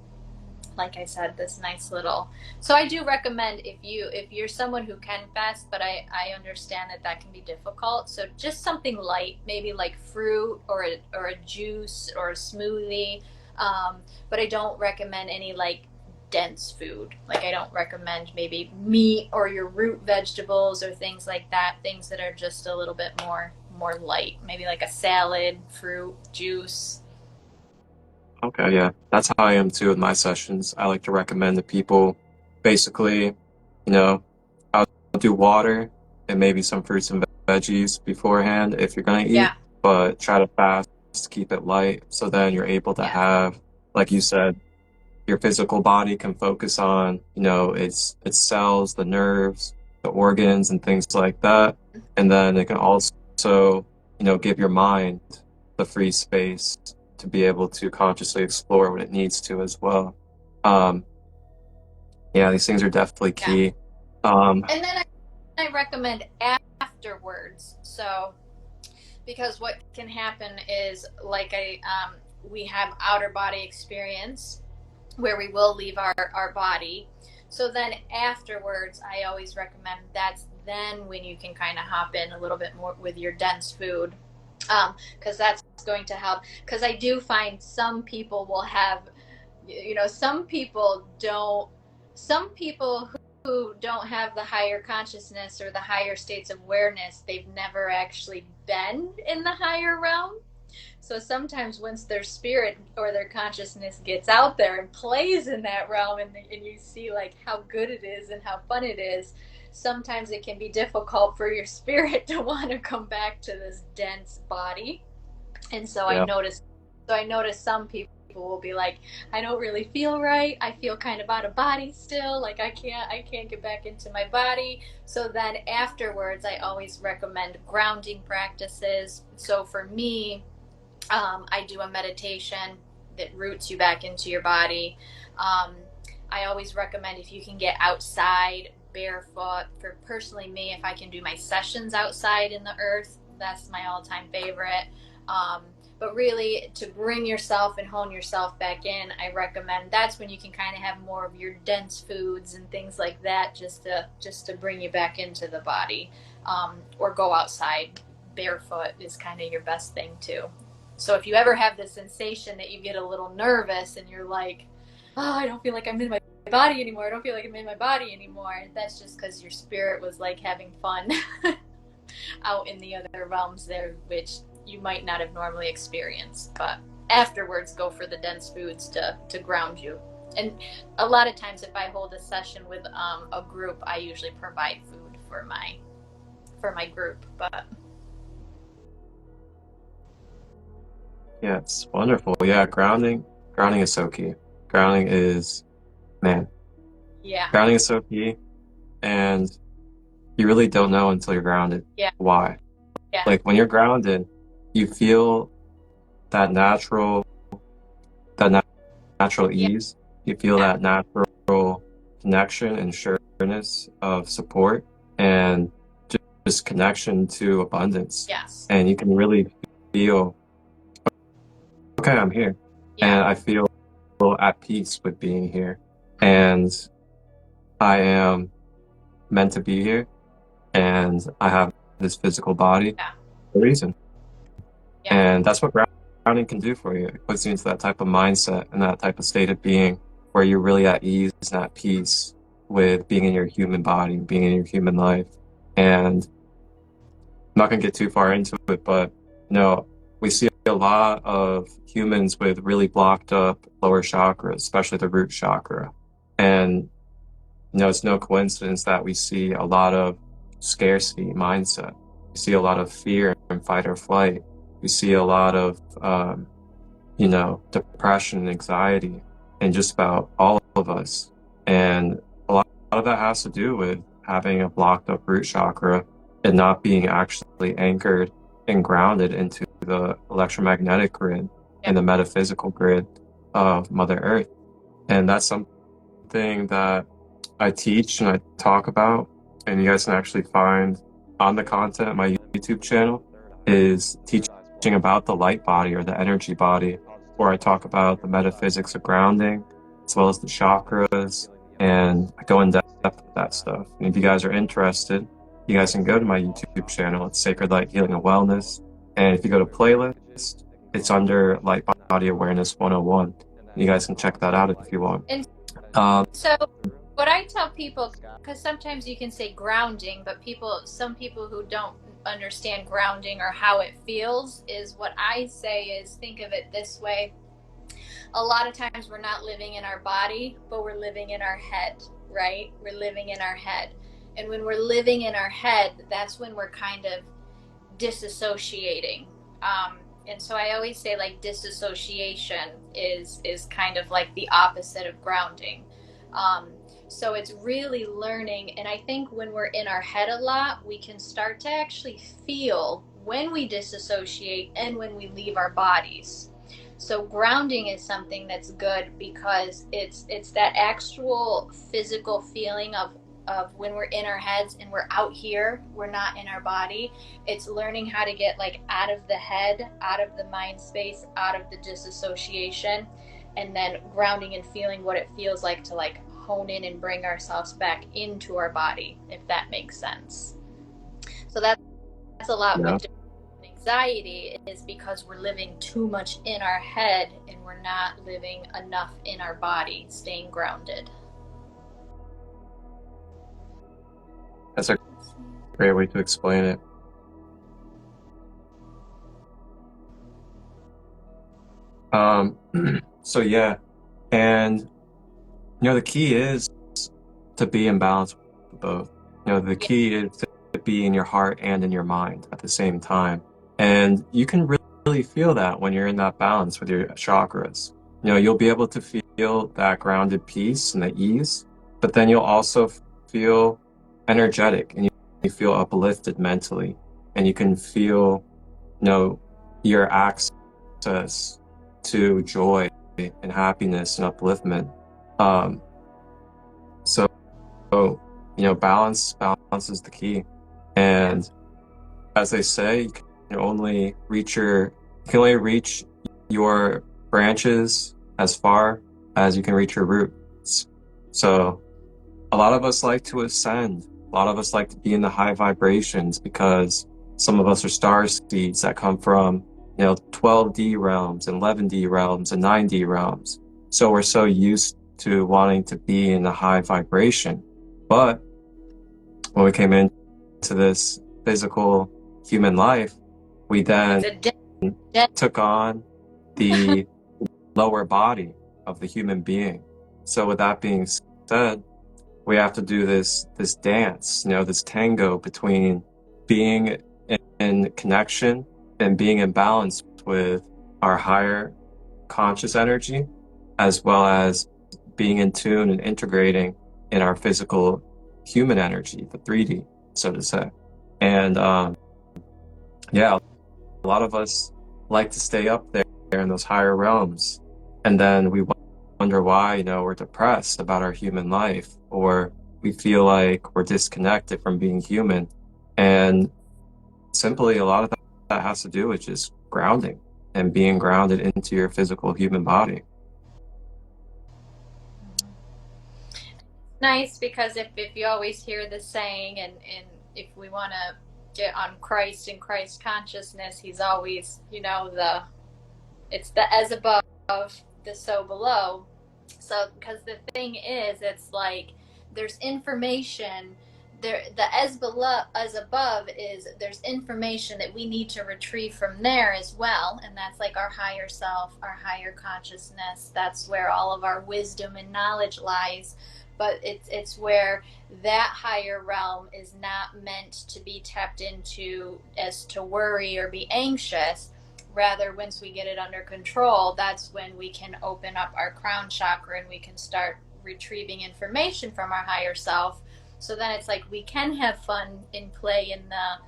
[SPEAKER 4] like I said, this nice little. So I do recommend, if you're someone who can fast, but I understand that can be difficult. So just something light, maybe like fruit or a juice or a smoothie. But I don't recommend any like dense food. Like I don't recommend maybe meat or your root vegetables or things like that. Things that are just a little bit more light. Maybe like a salad, fruit, juice.
[SPEAKER 1] Okay, yeah. That's how I am too with my sessions. I like to recommend to people, basically, I'll do water and maybe some fruits and veggies beforehand if you're going to eat, but try to fast, keep it light, so then you're able to have, like you said, your physical body can focus on, its cells, the nerves, the organs, and things like that. And then it can also, give your mind the free space to be able to consciously explore what it needs to as well. These things are definitely key.
[SPEAKER 4] And then I recommend afterwards. So, because what can happen is, like we have outer body experience where we will leave our body. So then afterwards, I always recommend that's then when you can kind of hop in a little bit more with your dense food. Because that's going to help. Because I do find some people will have, some people who don't have the higher consciousness or the higher states of awareness, they've never actually been in the higher realm. So sometimes once their spirit or their consciousness gets out there and plays in that realm, and you see like how good it is and how fun it is, sometimes it can be difficult for your spirit to want to come back to this dense body. And so I noticed some people will be like, I don't really feel right. I feel kind of out of body still. Like I can't get back into my body. So then afterwards, I always recommend grounding practices. So for me, I do a meditation that roots you back into your body. I always recommend if you can get outside barefoot. For personally me, if I can do my sessions outside in the earth, that's my all-time favorite. But really, to bring yourself and hone yourself back in, I recommend that's when you can kind of have more of your dense foods and things like that, just to bring you back into the body. Or go outside barefoot is kind of your best thing too. So if you ever have the sensation that you get a little nervous and you're like, oh, I don't feel like I'm in my body anymore, I don't feel like I'm in my body anymore, that's just because your spirit was like having fun out in the other realms there, which you might not have normally experienced. But afterwards, go for the dense foods to ground you. And a lot of times if I hold a session with a group, I usually provide food for my group. But
[SPEAKER 1] Yeah, it's wonderful. Yeah, grounding is so key. Grounding is, man,
[SPEAKER 4] yeah,
[SPEAKER 1] grounding is so key, and you really don't know until you're grounded.
[SPEAKER 4] Yeah.
[SPEAKER 1] Why?
[SPEAKER 4] Yeah.
[SPEAKER 1] Like when you're grounded, you feel that natural ease. You feel that natural connection and sureness of support and just connection to abundance.
[SPEAKER 4] Yes.
[SPEAKER 1] And you can really feel, okay, I'm here.
[SPEAKER 4] Yeah.
[SPEAKER 1] And I feel at peace with being here. And I am meant to be here. And I have this physical body for a reason.
[SPEAKER 4] Yeah.
[SPEAKER 1] And that's what grounding can do for you. It puts you into that type of mindset and that type of state of being where you're really at ease and at peace with being in your human body, being in your human life. And I'm not going to get too far into it, but we see a lot of humans with really blocked up lower chakras, especially the root chakra. And it's no coincidence that we see a lot of scarcity mindset. We see a lot of fear and fight or flight. We see a lot of, depression and anxiety in just about all of us. And a lot of that has to do with having a blocked up root chakra and not being actually anchored and grounded into the electromagnetic grid and the metaphysical grid of Mother Earth. And that's something that I teach and I talk about, and you guys can actually find on the content on my YouTube channel, is teaching about the light body or the energy body, where I talk about the metaphysics of grounding as well as the chakras, and I go in depth with that stuff. And if you guys are interested, you guys can go to my YouTube channel. It's Sacred Light Healing and Wellness. And if you go to playlist, it's under Light Body Awareness 101. You guys can check that out if you want.
[SPEAKER 4] And so what I tell people, because sometimes you can say grounding, but some people who don't understand grounding or how it feels, is what I say is, think of it this way. A lot of times we're not living in our body, but we're living in our head, right? We're living in our head. And when we're living in our head, that's when we're kind of disassociating. And so I always say, like, disassociation is kind of like the opposite of grounding. So it's really learning. And I think when we're in our head a lot, we can start to actually feel when we disassociate and when we leave our bodies. So grounding is something that's good because it's that actual physical feeling of when we're in our heads and we're out here, we're not in our body. It's learning how to get like out of the head, out of the mind space, out of the disassociation, and then grounding and feeling what it feels like to like hone in and bring ourselves back into our body, if that makes sense. So that's a lot with anxiety, is because we're living too much in our head and we're not living enough in our body, staying grounded.
[SPEAKER 1] That's a great way to explain it. So yeah, and the key is to be in balance with both. The key is to be in your heart and in your mind at the same time. And you can really feel that when you're in that balance with your chakras. you'll be able to feel that grounded peace and the ease, but then you'll also feel energetic, and you feel uplifted mentally, and you can feel, your access to joy and happiness and upliftment. So, balance is the key. And as they say, you can only reach your branches as far as you can reach your roots. So a lot of us like to ascend. A lot of us like to be in the high vibrations because some of us are star seeds that come from 12D realms and 11D realms and 9D realms. So we're so used to wanting to be in the high vibration. But when we came into this physical human life, we then took on the lower body of the human being. So with that being said, we have to do this dance, this tango between being in connection and being in balance with our higher conscious energy, as well as being in tune and integrating in our physical human energy, the 3D, so to say. And a lot of us like to stay up there in those higher realms, and then we wonder why we're depressed about our human life, or we feel like we're disconnected from being human. And simply, a lot of that has to do with just grounding and being grounded into your physical human body.
[SPEAKER 4] Nice, because if you always hear the saying, and if we want to get on Christ and Christ consciousness, he's always, it's the as above, the so below. So, because the thing is, it's like there's information there, the as above is there's information that we need to retrieve from there as well, and that's like our higher self, our higher consciousness. That's where all of our wisdom and knowledge lies. But it's where that higher realm is not meant to be tapped into as to worry or be anxious. Rather, once we get it under control, that's when we can open up our crown chakra and we can start retrieving information from our higher self. So then it's like we can have fun and play in the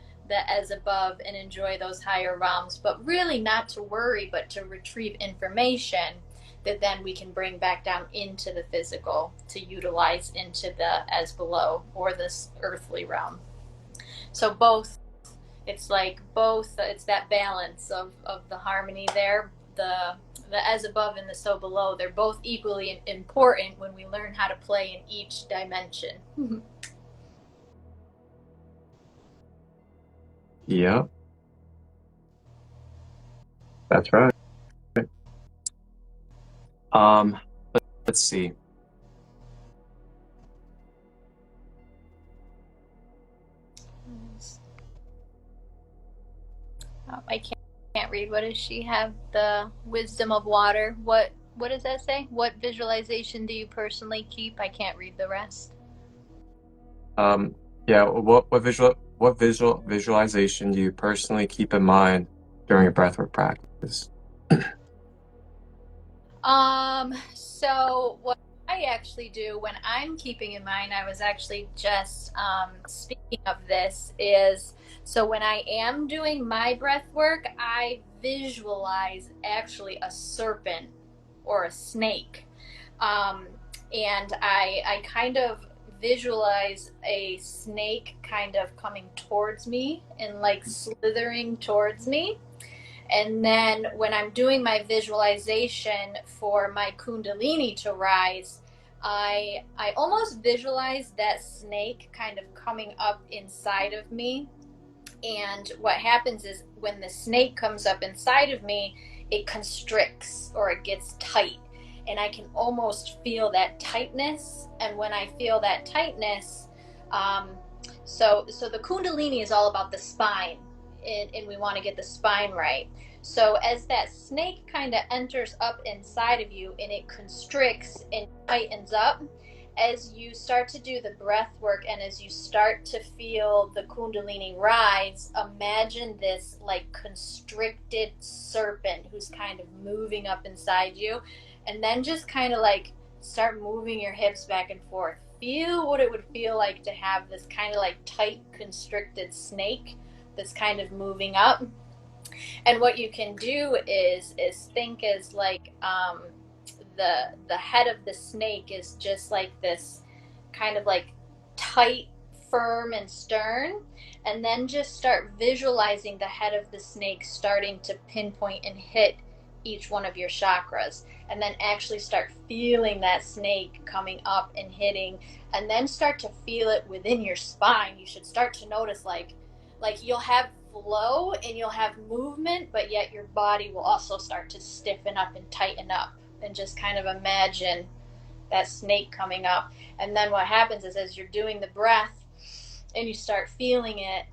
[SPEAKER 4] as above and enjoy those higher realms, but really not to worry, but to retrieve information that then we can bring back down into the physical to utilize into the as below or this earthly realm. So both, it's like both, it's that balance of the harmony there. The as above and the so below, they're both equally important when we learn how to play in each dimension.
[SPEAKER 1] Yeah, that's right. Let's see.
[SPEAKER 4] Oh, I can't read. What does she have? The wisdom of water. What does that say? What visualization do you personally keep? I can't read the rest.
[SPEAKER 1] Yeah. What visualization do you personally keep in mind during your breathwork practice?
[SPEAKER 4] So what I actually do when I'm keeping in mind, I was actually just speaking of this, is so when I am doing my breath work, I visualize actually a serpent or a snake. And I kind of visualize a snake kind of coming towards me and like slithering towards me. And then when I'm doing my visualization for my kundalini to rise, I almost visualize that snake kind of coming up inside of me. And what happens is when the snake comes up inside of me, it constricts or it gets tight. And I can almost feel that tightness. And when I feel that tightness, so the kundalini is all about the spine. And we want to get the spine right. So as that snake kind of enters up inside of you and it constricts and tightens up, as you start to do the breath work and as you start to feel the kundalini rise, imagine this like constricted serpent who's kind of moving up inside you. and then just kind of like start moving your hips back and forth. Feel what it would feel like to have this kind of like tight constricted snake that's kind of moving up. And what you can do is think as like the head of the snake is just like this kind of like tight, firm, and stern, and then just start visualizing the head of the snake starting to pinpoint and hit each one of your chakras, and then actually start feeling that snake coming up and hitting, and then start to feel it within your spine. You should start to notice like you'll have flow and you'll have movement, but yet your body will also start to stiffen up and tighten up, and just kind of imagine that snake coming up. And then what happens is, as you're doing the breath and you start feeling it,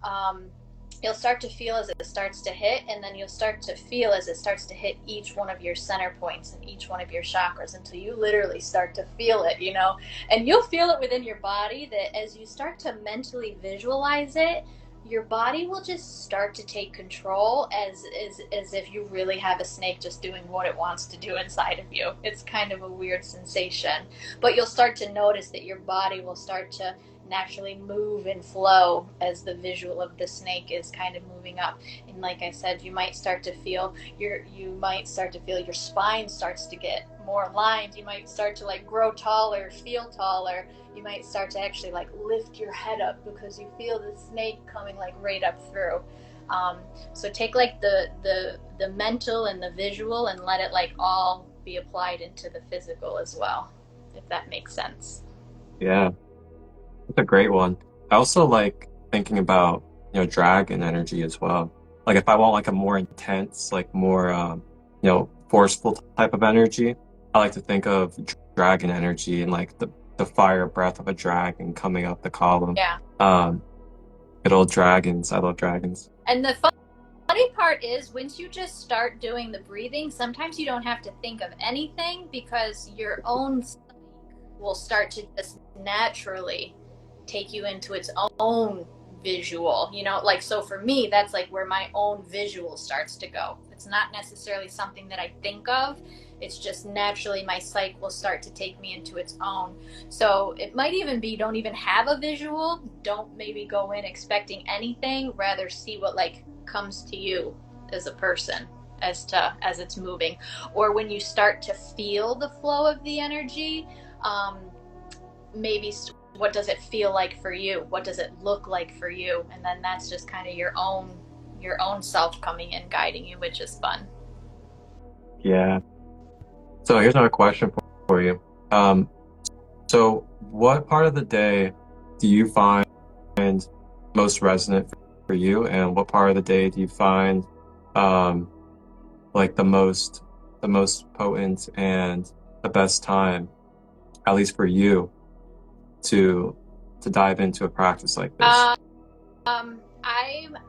[SPEAKER 4] you'll start to feel as it starts to hit, and then you'll start to feel as it starts to hit each one of your center points and each one of your chakras, until you literally start to feel it, you know. And you'll feel it within your body, that as you start to mentally visualize it, your body will just start to take control, as if you really have a snake just doing what it wants to do inside of you. It's kind of a weird sensation, but you'll start to notice that your body will start to naturally move and flow as the visual of the snake is kind of moving up. And like I said, you might start to feel your spine starts to get more aligned. You might start to like grow taller, feel taller. You might start to actually like lift your head up because you feel the snake coming like right up through. So take like the mental and the visual and let it like all be applied into the physical as well, if that makes sense.
[SPEAKER 1] Yeah, it's a great one. I also like thinking about, dragon energy as well. Like if I want like a more intense, like more, forceful type of energy, I like to think of dragon energy and like the fire breath of a dragon coming up the column.
[SPEAKER 4] Yeah.
[SPEAKER 1] Good old dragons. I love dragons.
[SPEAKER 4] And the funny part is, once you just start doing the breathing, sometimes you don't have to think of anything, because your own psyche will start to just naturally take you into its own visual, like, so for me, that's like where my own visual starts to go. It's not necessarily something that I think of. It's just naturally my psyche will start to take me into its own. So it might even be, don't even have a visual. Don't maybe go in expecting anything. Rather see what like comes to you as a person as it's moving. Or when you start to feel the flow of the energy, maybe what does it feel like for you? What does it look like for you? And then that's just kind of your own self coming in, guiding you, which is fun.
[SPEAKER 1] Yeah. So here's another question for you. So what part of the day do you find most resonant for you, and what part of the day do you find like the most potent and the best time, at least for you, to dive into a practice like this?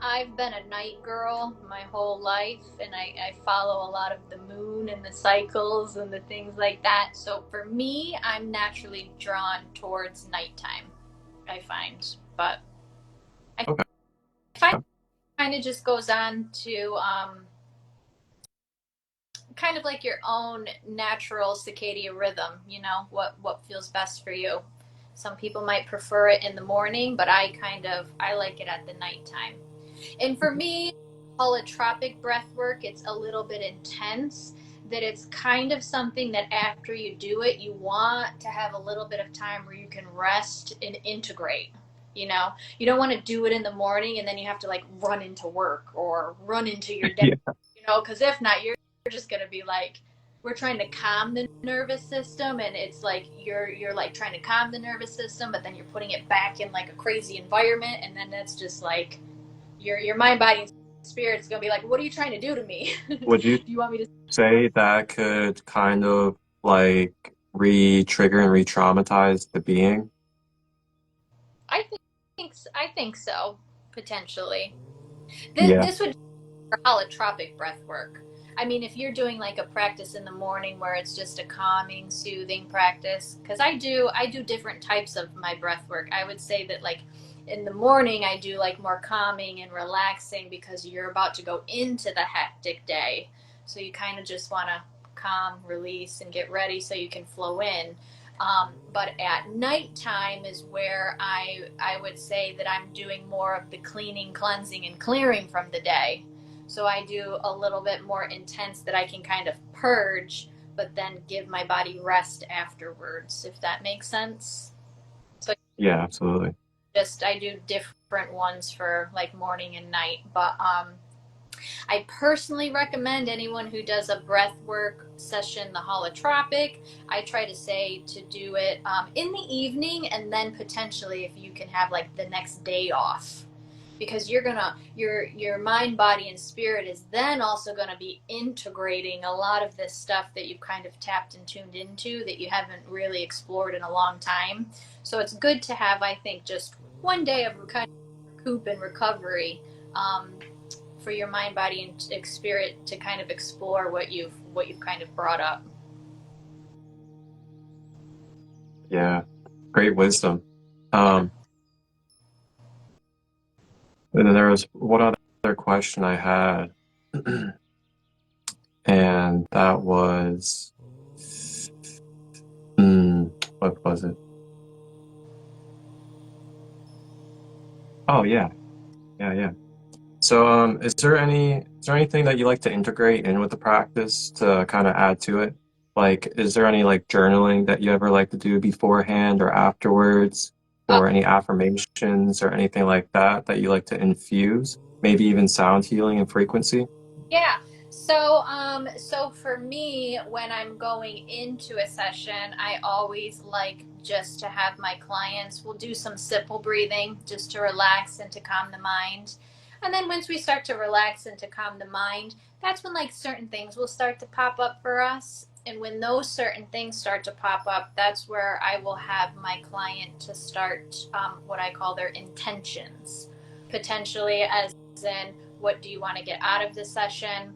[SPEAKER 4] I've been a night girl my whole life, and I follow a lot of the moon and the cycles and the things like that. So for me, I'm naturally drawn towards nighttime, I find. But I find it kind of just goes on to kind of like your own natural circadian rhythm, what feels best for you. Some people might prefer it in the morning, but I like it at the nighttime. And for me, holotropic breathwork, it's a little bit intense, that it's kind of something that after you do it, you want to have a little bit of time where you can rest and integrate. You don't want to do it in the morning and then you have to like run into work or run into your day, because if not, you're just going to be like, we're trying to calm the nervous system, and it's like you're like trying to calm the nervous system, but then you're putting it back in like a crazy environment, and then that's just like your mind, body, and spirit's gonna be like, what are you trying to do to me?
[SPEAKER 1] Would you
[SPEAKER 4] Do you want me to
[SPEAKER 1] say that could kind of like re-trigger and re-traumatize the being?
[SPEAKER 4] I think so, potentially.
[SPEAKER 1] Yeah.
[SPEAKER 4] This would be holotropic breath work. I mean, if you're doing like a practice in the morning where it's just a calming, soothing practice, because I do different types of my breath work. I would say that like in the morning I do like more calming and relaxing, because you're about to go into the hectic day. So you kind of just want to calm, release, and get ready so you can flow in. But at nighttime is where I would say that I'm doing more of the cleaning, cleansing, and clearing from the day. So I do a little bit more intense that I can kind of purge, but then give my body rest afterwards, if that makes sense. So
[SPEAKER 1] Yeah, absolutely.
[SPEAKER 4] I do different ones for like morning and night. But I personally recommend anyone who does a breath work session, the holotropic. I try to say to do it in the evening, and then potentially if you can have like the next day off, because your mind, body, and spirit is then also gonna be integrating a lot of this stuff that you've kind of tapped and tuned into that you haven't really explored in a long time. So it's good to have, I think, just one day of kind of recoup and recovery. For your mind, body, and spirit to kind of explore what you've kind of brought up.
[SPEAKER 1] Yeah, great wisdom. And then there was one other question I had, and that was, what was it? Oh yeah. So, is there anything that you like to integrate in with the practice to kind of add to it? Like, is there any like journaling that you ever like to do beforehand or afterwards, or any affirmations or anything like that that you like to infuse? Maybe even sound healing and frequency?
[SPEAKER 4] Yeah. So for me, when I'm going into a session, I always like just to have my clients, we'll do some simple breathing just to relax and to calm the mind. And then once we start to relax and to calm the mind, that's when like certain things will start to pop up for us. And when those certain things start to pop up, that's where I will have my client to start what I call their intentions, potentially as in, what do you want to get out of the session?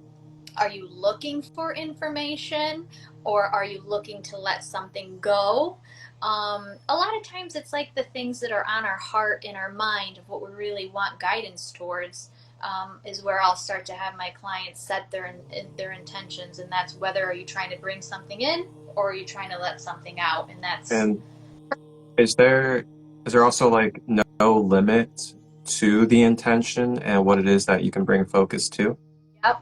[SPEAKER 4] Are you looking for information, or are you looking to let something go? A lot of times it's like the things that are on our heart and our mind of what we really want guidance towards, is where I'll start to have my clients set their intentions, and that's whether are you trying to bring something in or are you trying to let something out, and that's.
[SPEAKER 1] And is there also like no limit to the intention and what it is that you can bring focus to?
[SPEAKER 4] Yep.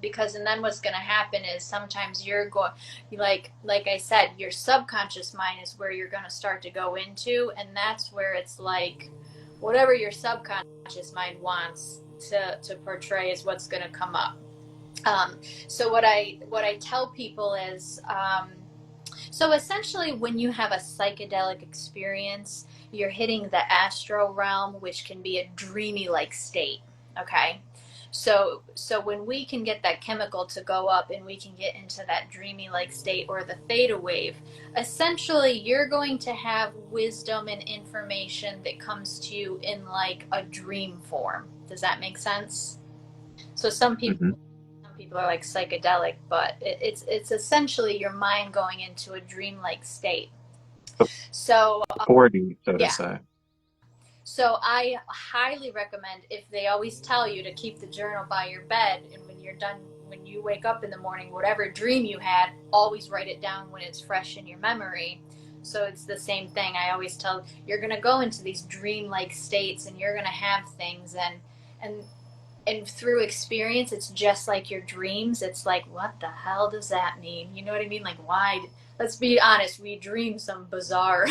[SPEAKER 4] Because and then what's going to happen is sometimes you're going, like I said, your subconscious mind is where you're going to start to go into, and that's where it's like whatever your subconscious mind wants to portray is what's going to come up. So what I tell people is, so essentially when you have a psychedelic experience, you're hitting the astral realm, which can be a dreamy like state. Okay. So when we can get that chemical to go up and we can get into that dreamy like state or the theta wave, essentially you're going to have wisdom and information that comes to you in like a dream form. Does that make sense? So some people are like psychedelic, but it's essentially your mind going into a dream-like state. So
[SPEAKER 1] 4D, so to say.
[SPEAKER 4] So I highly recommend, if they always tell you to keep the journal by your bed, and when you're done, when you wake up in the morning, whatever dream you had, always write it down when it's fresh in your memory. So it's the same thing. I always tell, you're going to go into these dream-like states and you're going to have things, and through experience, it's just like your dreams. It's like, what the hell does that mean? You know what I mean? Like, why? Let's be honest, we dream some bizarre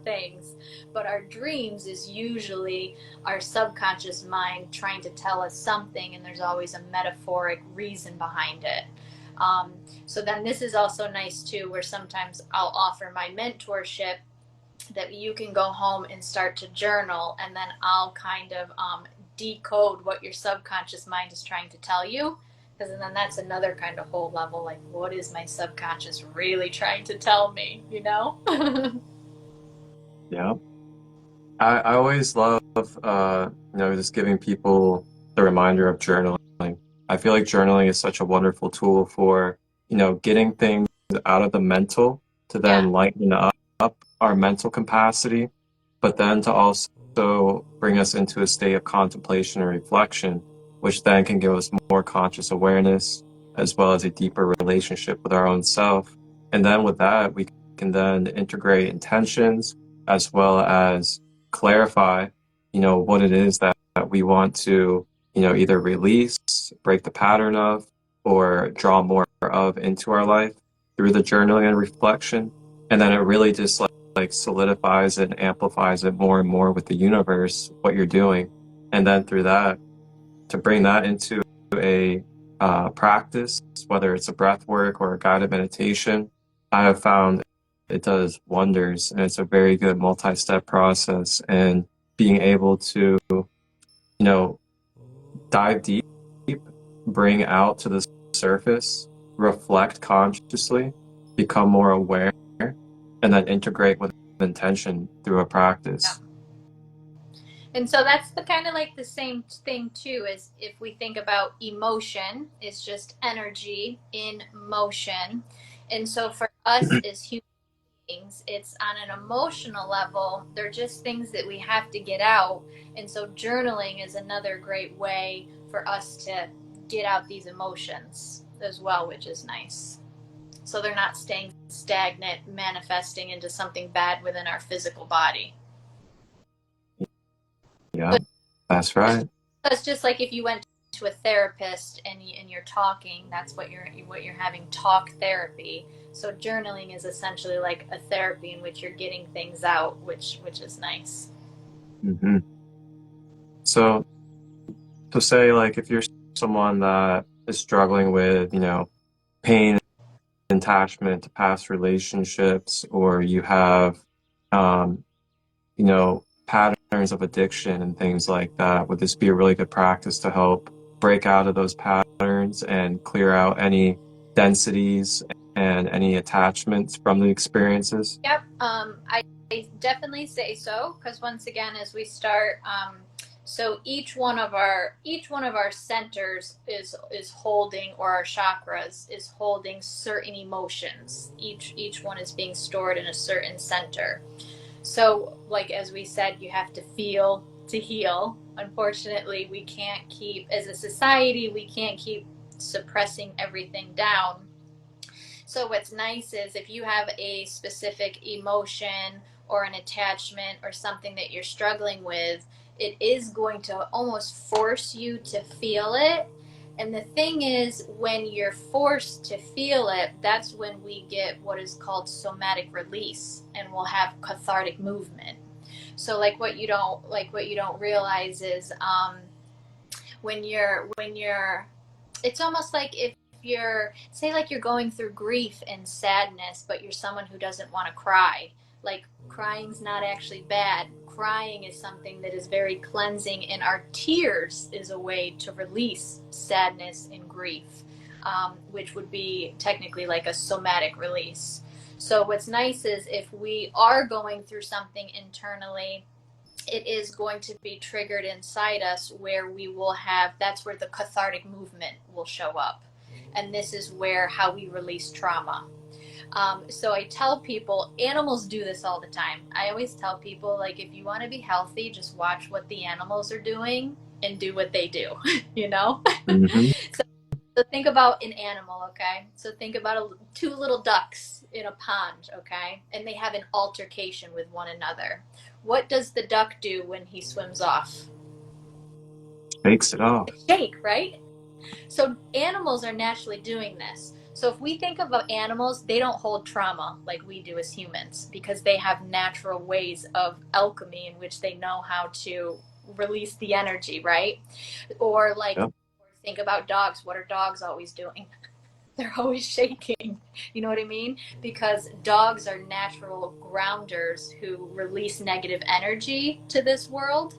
[SPEAKER 4] things, but our dreams is usually our subconscious mind trying to tell us something, and there's always a metaphoric reason behind it. So then this is also nice too, where sometimes I'll offer my mentorship that you can go home and start to journal, and then I'll kind of decode what your subconscious mind is trying to tell you, because then that's another kind of whole level, like what is my subconscious really trying to tell me, you know?
[SPEAKER 1] Yeah. I always love, just giving people the reminder of journaling. I feel like journaling is such a wonderful tool for, getting things out of the mental to then lighten up our mental capacity, but then to also bring us into a state of contemplation and reflection, which then can give us more conscious awareness, as well as a deeper relationship with our own self. And then with that, we can then integrate intentions as well as clarify, what it is that we want to, either release, break the pattern of, or draw more of into our life through the journaling and reflection. And then it really just like solidifies and amplifies it more and more with the universe, what you're doing. And then through that, to bring that into a practice, whether it's a breath work or a guided meditation, I have found it does wonders, and it's a very good multi-step process. And being able to, dive deep, bring out to the surface, reflect consciously, become more aware, and then integrate with intention through a practice.
[SPEAKER 4] And so that's the kind of like the same thing too, as if we think about emotion, it's just energy in motion. And so for us as human beings, it's on an emotional level, they're just things that we have to get out. And so journaling is another great way for us to get out these emotions as well, which is nice. So they're not staying stagnant, manifesting into something bad within our physical body.
[SPEAKER 1] Yeah, that's right.
[SPEAKER 4] It's just like if you went to a therapist and you're talking, that's what you're having, talk therapy. So journaling is essentially like a therapy in which you're getting things out, which is nice.
[SPEAKER 1] Mm-hmm. So say like if you're someone that is struggling with, pain and attachment to past relationships, or you have, patterns of addiction and things like that, would this be a really good practice to help break out of those patterns and clear out any densities and any attachments from the experiences?
[SPEAKER 4] Yep. I definitely say so, because once again, as we start, so each one of our centers is holding, or our chakras is holding certain emotions. Each one is being stored in a certain center. So, like as we said, you have to feel to heal. Unfortunately, we can't keep, as a society, we can't keep suppressing everything down. So what's nice is if you have a specific emotion or an attachment or something that you're struggling with, it is going to almost force you to feel it. And the thing is, when you're forced to feel it, that's when we get what is called somatic release, and we'll have cathartic movement. So what you don't realize is when you're it's almost like if you're, say, like you're going through grief and sadness, but you're someone who doesn't want to cry. Like, crying's not actually bad. Crying is something that is very cleansing, and our tears is a way to release sadness and grief, which would be technically like a somatic release. So what's nice is if we are going through something internally, it is going to be triggered inside us, where we will have, that's where the cathartic movement will show up. And this is where how we release trauma. So I tell people, animals do this all the time. I always tell people, like, if you want to be healthy, just watch what the animals are doing and do what they do,
[SPEAKER 1] Mm-hmm.
[SPEAKER 4] So think about an animal, okay? So think about two little ducks in a pond, okay? And they have an altercation with one another. What does the duck do when he swims off?
[SPEAKER 1] Shakes it off.
[SPEAKER 4] Shake, right? So animals are naturally doing this. So if we think about animals, they don't hold trauma like we do as humans, because they have natural ways of alchemy in which they know how to release the energy, right? Or think about dogs. What are dogs always doing? They're always shaking. You know what I mean? Because dogs are natural grounders who release negative energy to this world.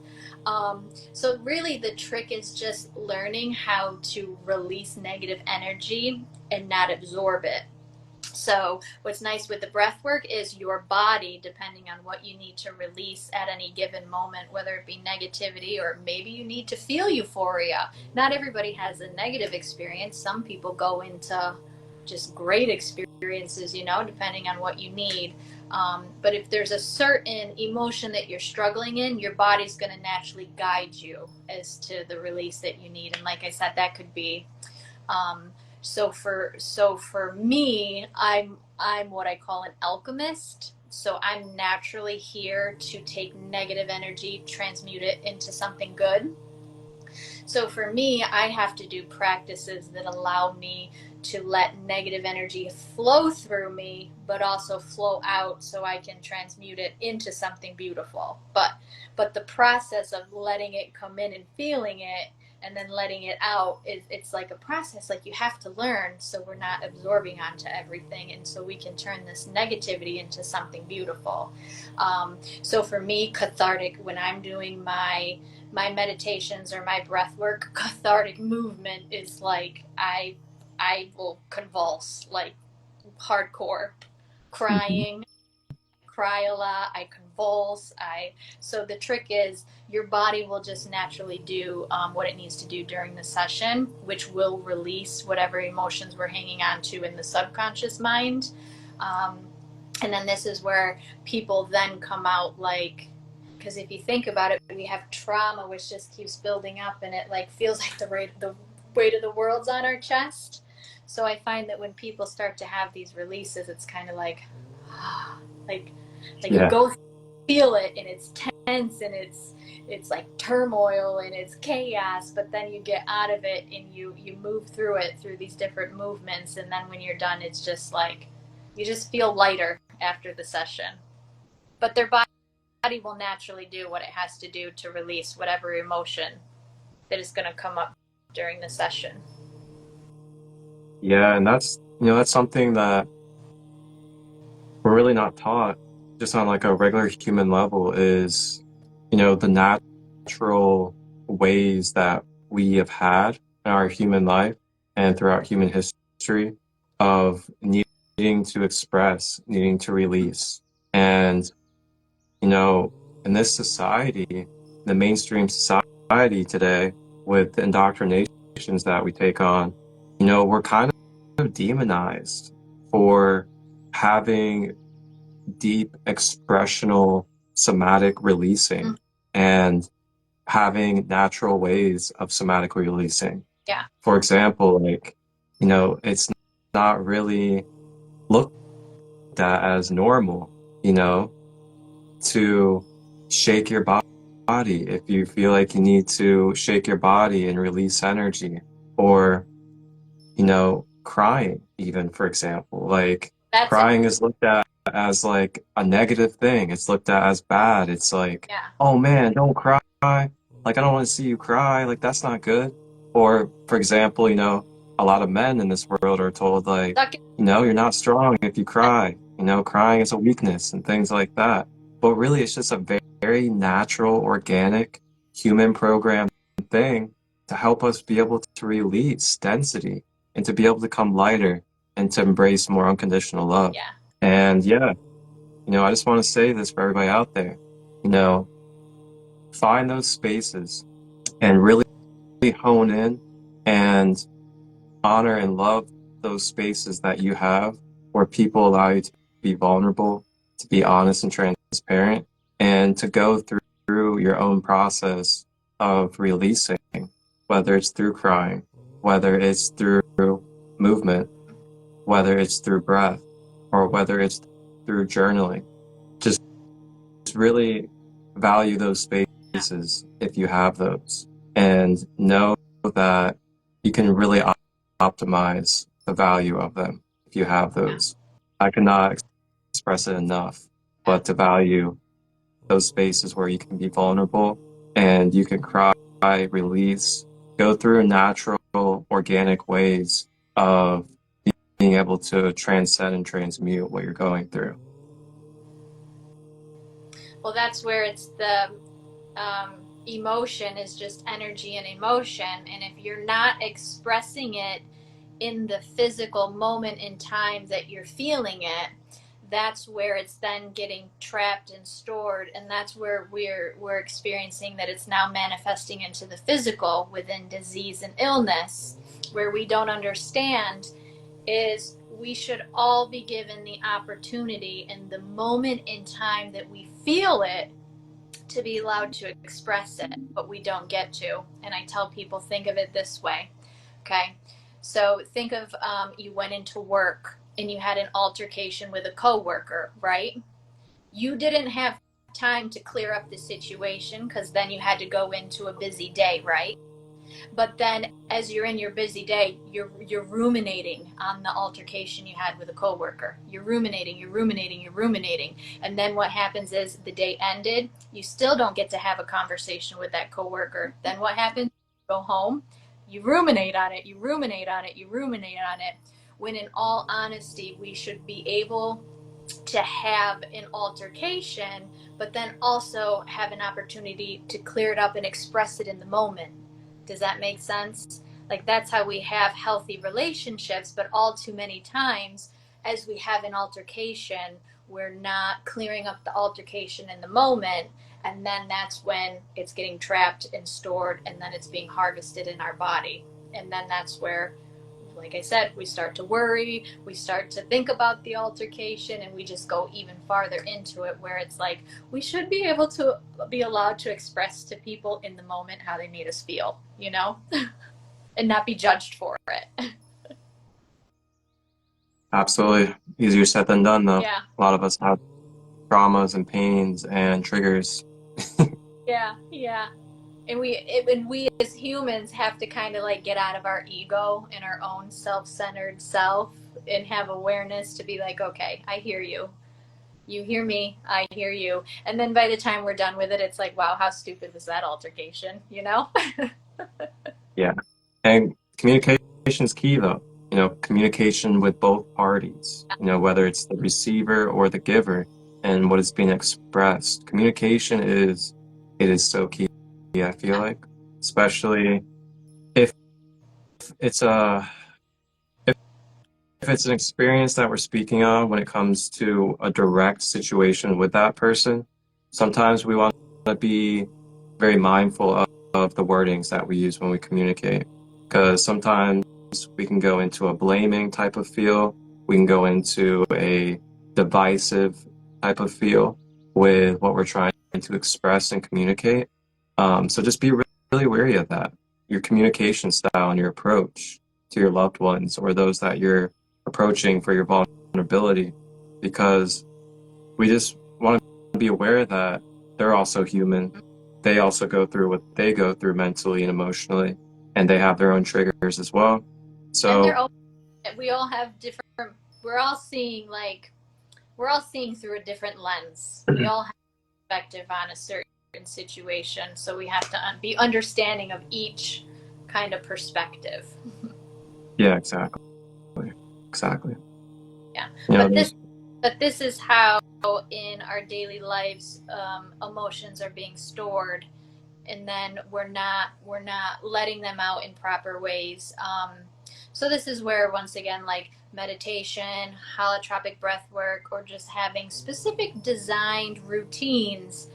[SPEAKER 4] So really the trick is just learning how to release negative energy and not absorb it. So what's nice with the breath work is your body, depending on what you need to release at any given moment, whether it be negativity or maybe you need to feel euphoria. Not everybody has a negative experience. Some people go into just great experiences, depending on what you need. But if there's a certain emotion that you're struggling in, your body's going to naturally guide you as to the release that you need. And like I said, that could be So for me, I'm what I call an alchemist. So I'm naturally here to take negative energy, transmute it into something good. So for me, I have to do practices that allow me to let negative energy flow through me, but also flow out so I can transmute it into something beautiful. But the process of letting it come in and feeling it and then letting it out, it's like a process. Like, you have to learn, so we're not absorbing onto everything, and so we can turn this negativity into something beautiful. So for me, cathartic, when I'm doing my meditations or my breath work, cathartic movement is like I will convulse, like, hardcore, crying, cry a lot, I convulse. So the trick is your body will just naturally do what it needs to do during the session, which will release whatever emotions we're hanging on to in the subconscious mind. And then this is where people then come out, like, because if you think about it, we have trauma which just keeps building up, and it like feels like the weight of the world's on our chest. So I find that when people start to have these releases, it's kind of like like you go feel it, and it's tense, and it's like turmoil, and it's chaos, but then you get out of it and you move through it through these different movements, and then when you're done, it's just like you just feel lighter after the session. But their body will naturally do what it has to do to release whatever emotion that is going to come up during the session.
[SPEAKER 1] Yeah, and that's something that we're really not taught just on like a regular human level, is the natural ways that we have had in our human life and throughout human history of needing to express, needing to release. And in this society, the mainstream society today, with the indoctrinations that we take on, we're kind of demonized for having deep expressional somatic releasing and having natural ways of somatic releasing.
[SPEAKER 4] Yeah.
[SPEAKER 1] For example, like, it's not really looked at as normal, to shake your body if you feel like you need to shake your body and release energy, or crying, even, for example. Like, crying is looked at as like a negative thing. It's looked at as bad. It's like, oh man, don't cry. Like, I don't want to see you cry. Like, that's not good. Or, for example, a lot of men in this world are told, like, you're not strong if you cry. Crying is a weakness and things like that. But really, it's just a very, very natural, organic, human programmed thing to help us be able to release density and to be able to come lighter and to embrace more unconditional love.
[SPEAKER 4] Yeah.
[SPEAKER 1] And I just want to say this for everybody out there, find those spaces and really hone in and honor and love those spaces that you have where people allow you to be vulnerable, to be honest and transparent, and to go through your own process of releasing, whether it's through crying, whether it's through movement, whether it's through breath, or whether it's through journaling. Just really value those spaces if you have those, and know that you can really optimize the value of them if you have those. I cannot express it enough, but to value those spaces where you can be vulnerable and you can cry, release, go through natural, organic ways of being able to transcend and transmute what you're going through.
[SPEAKER 4] Well, that's where it's the emotion is just energy and emotion. And if you're not expressing it in the physical moment in time that you're feeling it, that's where it's then getting trapped and stored, and that's where we're experiencing that it's now manifesting into the physical within disease and illness. Where we don't understand is we should all be given the opportunity in the moment in time that we feel it to be allowed to express it, but we don't get to. And I tell people, think of it this way, okay? So think of you went into work and you had an altercation with a coworker, right? You didn't have time to clear up the situation because then you had to go into a busy day, right? But then as you're in your busy day, you're ruminating on the altercation you had with a coworker. You're ruminating. And then what happens is the day ended, you still don't get to have a conversation with that coworker. Then what happens? You go home, you ruminate on it, when in all honesty, we should be able to have an altercation, but then also have an opportunity to clear it up and express it in the moment. Does that make sense? Like, that's how we have healthy relationships, but all too many times as we have an altercation, we're not clearing up the altercation in the moment, and then that's when it's getting trapped and stored, and then it's being harvested in our body. And then that's where, like I said, we start to worry, we start to think about the altercation, and we just go even farther into it, where it's like we should be able to be allowed to express to people in the moment how they made us feel, you know, and not be judged for it.
[SPEAKER 1] Absolutely. Easier said than done, though.
[SPEAKER 4] Yeah.
[SPEAKER 1] A lot of us have traumas and pains and triggers.
[SPEAKER 4] Yeah. And we as humans have to kind of like get out of our ego and our own self-centered self and have awareness to be like, okay, I hear you. You hear me, I hear you. And then by the time we're done with it, it's like, wow, how stupid was that altercation, you know?
[SPEAKER 1] Yeah. And communication is key, though. You know, communication with both parties, you know, whether it's the receiver or the giver and what is being expressed. Communication is so key, I feel like, especially if it's a if it's an experience that we're speaking of when it comes to a direct situation with that person. Sometimes we want to be very mindful of the wordings that we use when we communicate, because sometimes we can go into a blaming type of feel, we can go into a divisive type of feel with what we're trying to express and communicate. So just be really wary of that. Your communication style and your approach to your loved ones or those that you're approaching for your vulnerability, because we just want to be aware that they're also human. They also go through what they go through mentally and emotionally, and they have their own triggers as well. So
[SPEAKER 4] we all have different, we're all seeing through a different lens. We all have perspective on a certain situation, so we have to be understanding of each kind of perspective.
[SPEAKER 1] Yeah, exactly.
[SPEAKER 4] Yeah,
[SPEAKER 1] you know,
[SPEAKER 4] but this is how in our daily lives emotions are being stored, and then we're not letting them out in proper ways. So this is where, once again, like meditation, holotropic breathwork, or just having specific designed routines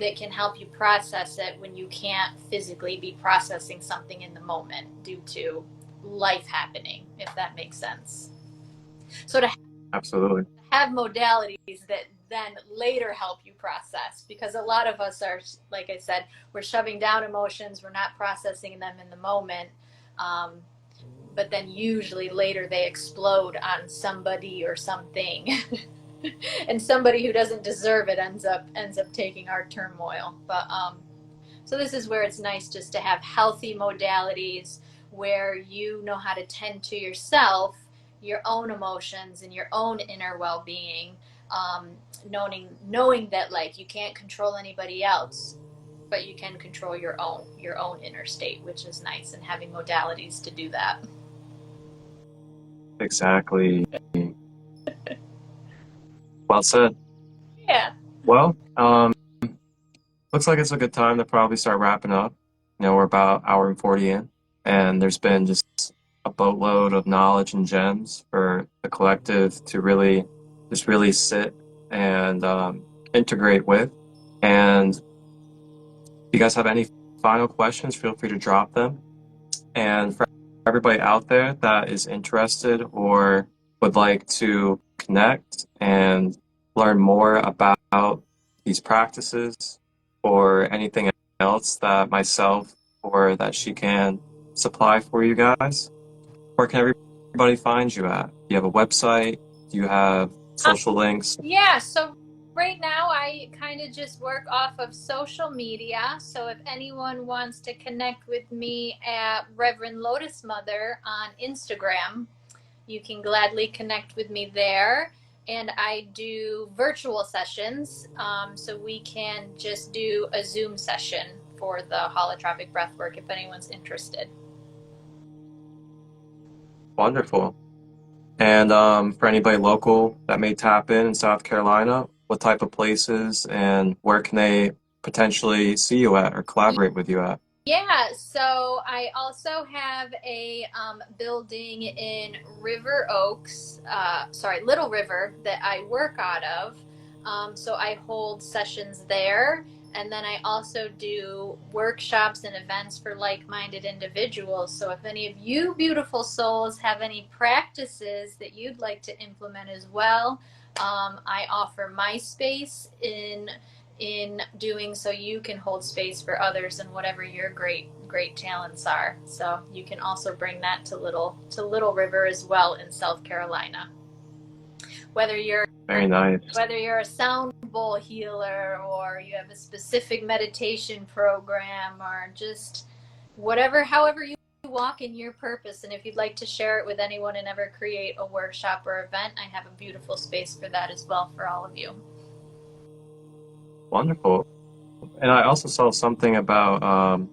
[SPEAKER 4] that can help you process it when you can't physically be processing something in the moment due to life happening, if that makes sense. So to
[SPEAKER 1] absolutely
[SPEAKER 4] have modalities that then later help you process, because a lot of us are, like I said, we're shoving down emotions, we're not processing them in the moment, but then usually later they explode on somebody or something. And somebody who doesn't deserve it ends up taking our turmoil. But so this is where it's nice just to have healthy modalities where you know how to tend to yourself, your own emotions, and your own inner well-being, knowing that like you can't control anybody else, but you can control your own inner state, which is nice, and having modalities to do that.
[SPEAKER 1] Exactly. Well said.
[SPEAKER 4] Yeah.
[SPEAKER 1] Well, looks like it's a good time to probably start wrapping up. You know, we're about hour and 40 in, and there's been just a boatload of knowledge and gems for the collective to really sit and integrate with. And if you guys have any final questions, feel free to drop them. And for everybody out there that is interested or would like to connect and learn more about these practices or anything else that myself or that she can supply for you guys, where can everybody find you at? Do you have a website? Do you have social links?
[SPEAKER 4] Yeah, so right now I kind of just work off of social media. So if anyone wants to connect with me at Reverend Lotus Mother on Instagram, you can gladly connect with me there. And I do virtual sessions, so we can just do a Zoom session for the holotropic breathwork if anyone's interested.
[SPEAKER 1] Wonderful. And for anybody local that may tap in South Carolina, what type of places and where can they potentially see you at or collaborate with you at?
[SPEAKER 4] Yeah, so I also have a building in Little River that I work out of. So I hold sessions there. And then I also do workshops and events for like-minded individuals. So if any of you beautiful souls have any practices that you'd like to implement as well, I offer my space in doing so you can hold space for others and whatever your great talents are. So you can also bring that to Little River as well in South Carolina.
[SPEAKER 1] Very nice.
[SPEAKER 4] Whether you're a sound bowl healer or you have a specific meditation program or just however you walk in your purpose, and if you'd like to share it with anyone and ever create a workshop or event, I have a beautiful space for that as well for all of you.
[SPEAKER 1] Wonderful. And I also saw something about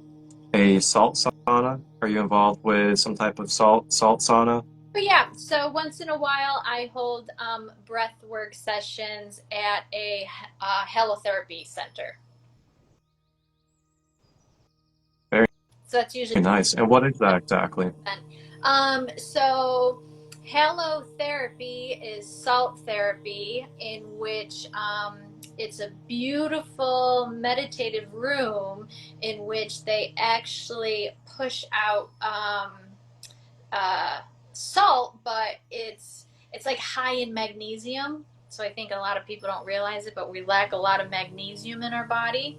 [SPEAKER 1] a salt sauna. Are you involved with some type of salt sauna?
[SPEAKER 4] But yeah, so once in a while I hold breathwork sessions at a halotherapy center. So that's usually
[SPEAKER 1] nice. And what is that exactly?
[SPEAKER 4] So halotherapy is salt therapy in which it's a beautiful meditative room in which they actually push out salt, but it's like high in magnesium. So I think a lot of people don't realize it, but we lack a lot of magnesium in our body.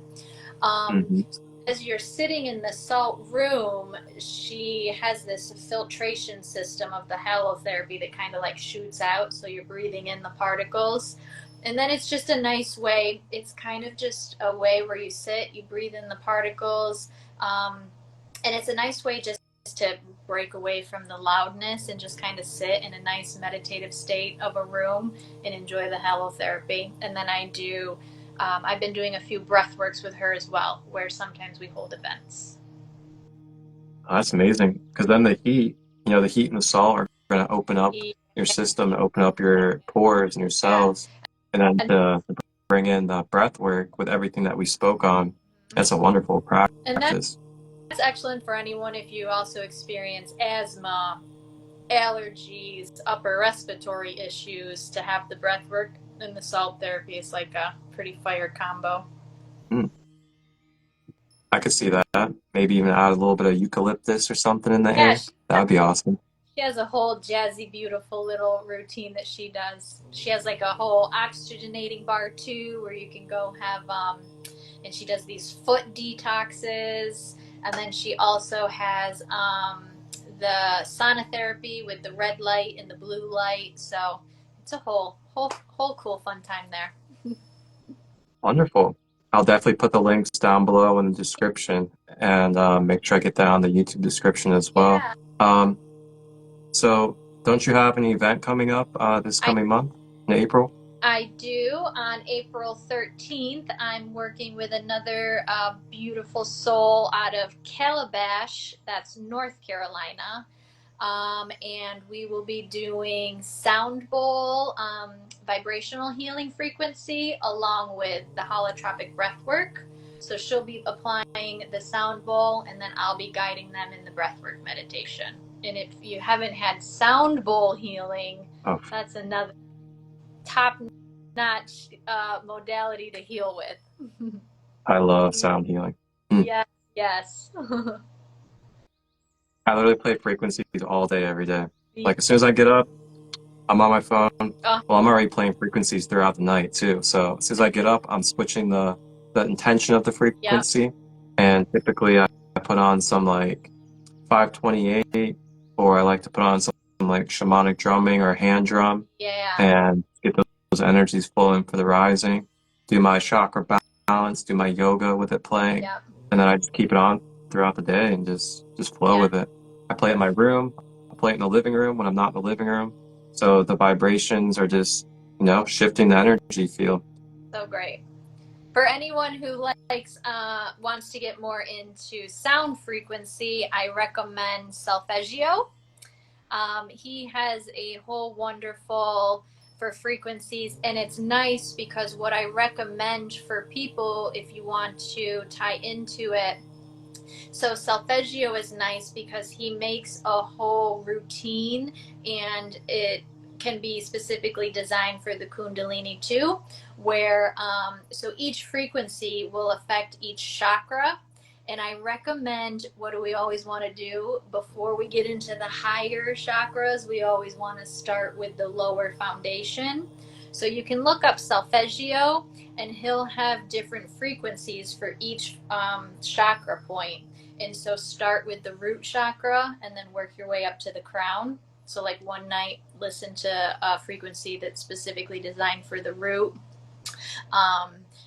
[SPEAKER 4] As you're sitting in the salt room, she has this filtration system of the halotherapy that kind of like shoots out, so you're breathing in the particles. And then it's just a nice way. It's kind of just a way where you sit, you breathe in the particles, and it's a nice way just to break away from the loudness and just kind of sit in a nice meditative state of a room and enjoy the halotherapy. And then I've been doing a few breath works with her as well, where sometimes we hold events.
[SPEAKER 1] Oh, that's amazing. Because then the heat and the salt are going to open up your system, open up your pores and your cells. And then to bring in the breath work with everything that we spoke on, that's a wonderful practice.
[SPEAKER 4] And that's excellent for anyone if you also experience asthma, allergies, upper respiratory issues. To have the breath work and the salt therapy is like a pretty fire combo.
[SPEAKER 1] I could see that. Maybe even add a little bit of eucalyptus or something in the air. That would be awesome.
[SPEAKER 4] She has a whole jazzy, beautiful little routine that she does. She has like a whole oxygenating bar too, where you can go have, and she does these foot detoxes. And then she also has the sauna therapy with the red light and the blue light. So it's a whole cool fun time there.
[SPEAKER 1] Wonderful. I'll definitely put the links down below in the description and make sure I get that on the YouTube description as well. Yeah. So don't you have an event coming up this coming month in April?
[SPEAKER 4] I do. On April 13th, I'm working with another beautiful soul out of Calabash, that's North Carolina. And we will be doing sound bowl, vibrational healing frequency, along with the holotropic breathwork. So she'll be applying the sound bowl, and then I'll be guiding them in the breathwork meditation. And if you haven't had sound bowl healing, that's another top-notch modality to heal with.
[SPEAKER 1] I love sound healing.
[SPEAKER 4] Yes.
[SPEAKER 1] I literally play frequencies all day, every day. Like as soon as I get up, I'm on my phone. Well, I'm already playing frequencies throughout the night too. So as soon as I get up, I'm switching the intention of the frequency. And typically I put on some like 528 or I like to put on some like shamanic drumming or hand drum
[SPEAKER 4] Yeah.
[SPEAKER 1] and get those energies flowing for the rising. Do my chakra balance, do my yoga with it playing,
[SPEAKER 4] Yep.
[SPEAKER 1] and then I just keep it on throughout the day and just flow
[SPEAKER 4] Yeah.
[SPEAKER 1] with it. I play it in my room, I play it in the living room when I'm not in the living room. So the vibrations are just, you know, shifting the energy field.
[SPEAKER 4] So great. For anyone who wants to get more into sound frequency, I recommend Solfeggio. He has a whole wonderful for frequencies, and it's nice because what I recommend for people, if you want to tie into it, so Solfeggio is nice because he makes a whole routine, and it can be specifically designed for the kundalini too, where so each frequency will affect each chakra. And I recommend, what do we always want to do before we get into the higher chakras? We always want to start with the lower foundation. So you can look up Solfeggio, and he'll have different frequencies for each chakra point. And so start with the root chakra and then work your way up to the crown. So like one night, listen to a frequency that's specifically designed for the root.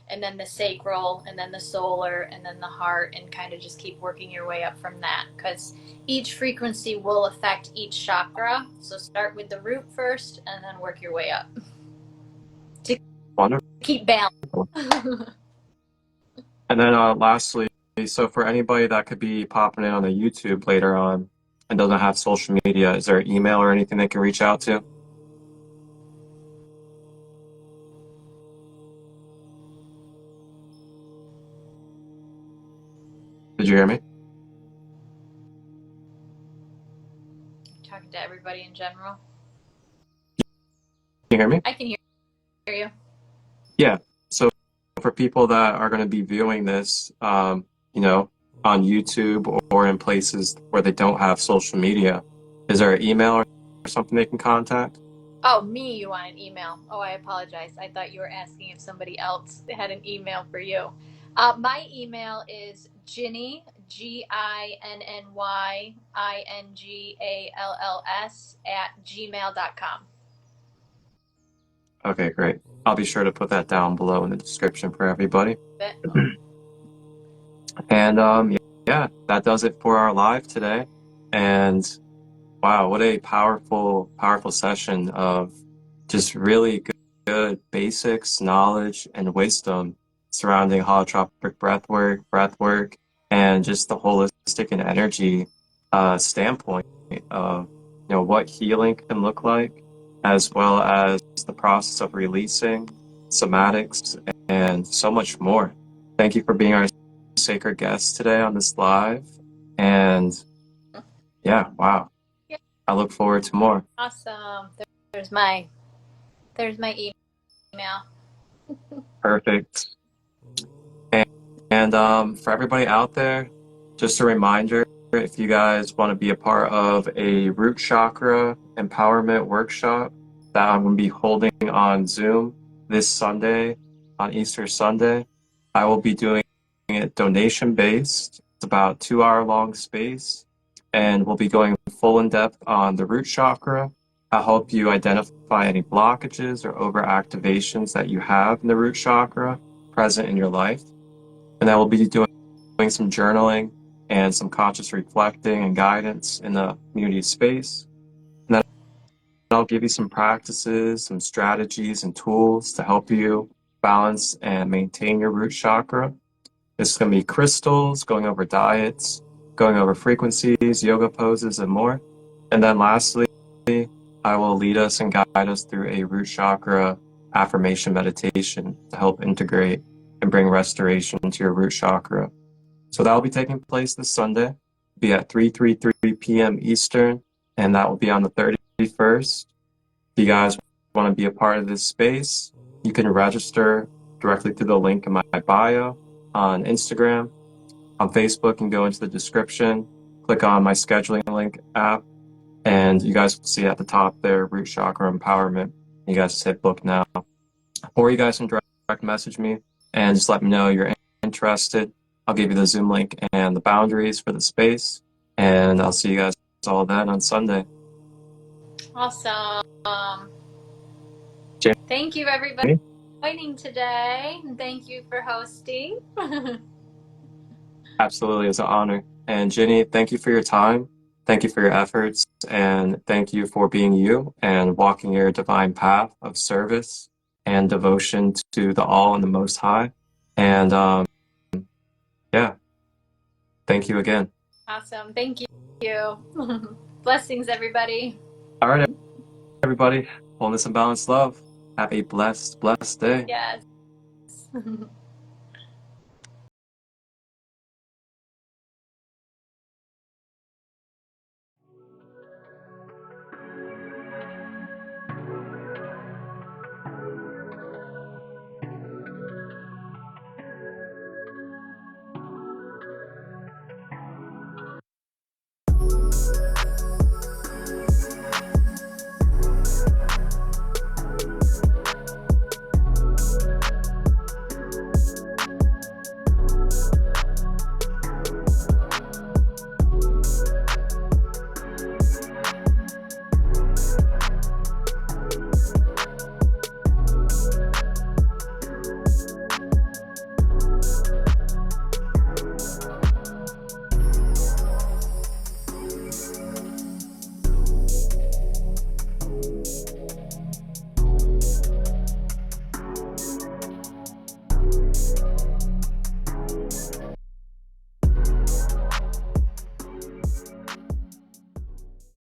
[SPEAKER 4] And then the sacral, and then the solar, and then the heart, and kind of just keep working your way up from that, because each frequency will affect each chakra. So start with the root first and then work your way up to
[SPEAKER 1] Wonderful.
[SPEAKER 4] keep balance.
[SPEAKER 1] And then lastly, so for anybody that could be popping in on the YouTube later on and doesn't have social media, is there an email or anything they can reach out to? Did you hear me?
[SPEAKER 4] Talking to everybody in general.
[SPEAKER 1] Can you hear me?
[SPEAKER 4] I can hear you.
[SPEAKER 1] Yeah. So for people that are going to be viewing this, you know, on YouTube or in places where they don't have social media, is there an email or something they can contact?
[SPEAKER 4] Oh, me, you want an email. Oh, I apologize. I thought you were asking if somebody else had an email for you. My email is Ginny, GINNYINGALLS @gmail.com.
[SPEAKER 1] Okay, great. I'll be sure to put that down below in the description for everybody. And yeah, that does it for our live today. And wow, what a powerful session of just really good basics, knowledge, and wisdom surrounding holotropic breathwork, and just the holistic and energy standpoint of, you know, what healing can look like, as well as the process of releasing, somatics, and so much more. Thank you for being our sacred guest today on this live. And yeah, wow. I look forward to more.
[SPEAKER 4] Awesome. There's my email.
[SPEAKER 1] Perfect. And for everybody out there, just a reminder, if you guys want to be a part of a root chakra empowerment workshop that I'm going to be holding on Zoom this Sunday, on Easter Sunday, I will be doing it donation-based. It's about 2-hour long space, and we'll be going full in depth on the root chakra. I'll help you identify any blockages or overactivations that you have in the root chakra present in your life. And then we'll be doing some journaling and some conscious reflecting and guidance in the community space. And then I'll give you some practices, some strategies and tools to help you balance and maintain your root chakra. This is going to be crystals, going over diets, going over frequencies, yoga poses, and more. And then lastly, I will lead us and guide us through a root chakra affirmation meditation to help integrate and bring restoration to your root chakra. So that will be taking place this Sunday. It'll be at 3:33 p.m. Eastern, and that will be on the 31st. If you guys want to be a part of this space, you can register directly through the link in my bio on Instagram. On Facebook, you can go into the description, click on my scheduling link app, and you guys will see at the top there, root chakra empowerment. You guys just hit book now. Or you guys can direct message me and just let me know you're interested. I'll give you the Zoom link and the boundaries for the space, and I'll see you guys all then on Sunday.
[SPEAKER 4] Awesome.
[SPEAKER 1] Jan-
[SPEAKER 4] Thank you, everybody, for joining today. And thank you for hosting.
[SPEAKER 1] Absolutely, it's an honor. And Ginny, thank you for your time. Thank you for your efforts. And thank you for being you and walking your divine path of service and devotion to the All and the Most High. And yeah, thank you again.
[SPEAKER 4] Awesome. Thank you. Blessings, everybody.
[SPEAKER 1] All right, everybody. Wholeness and balanced love. Have a blessed day.
[SPEAKER 4] Yes.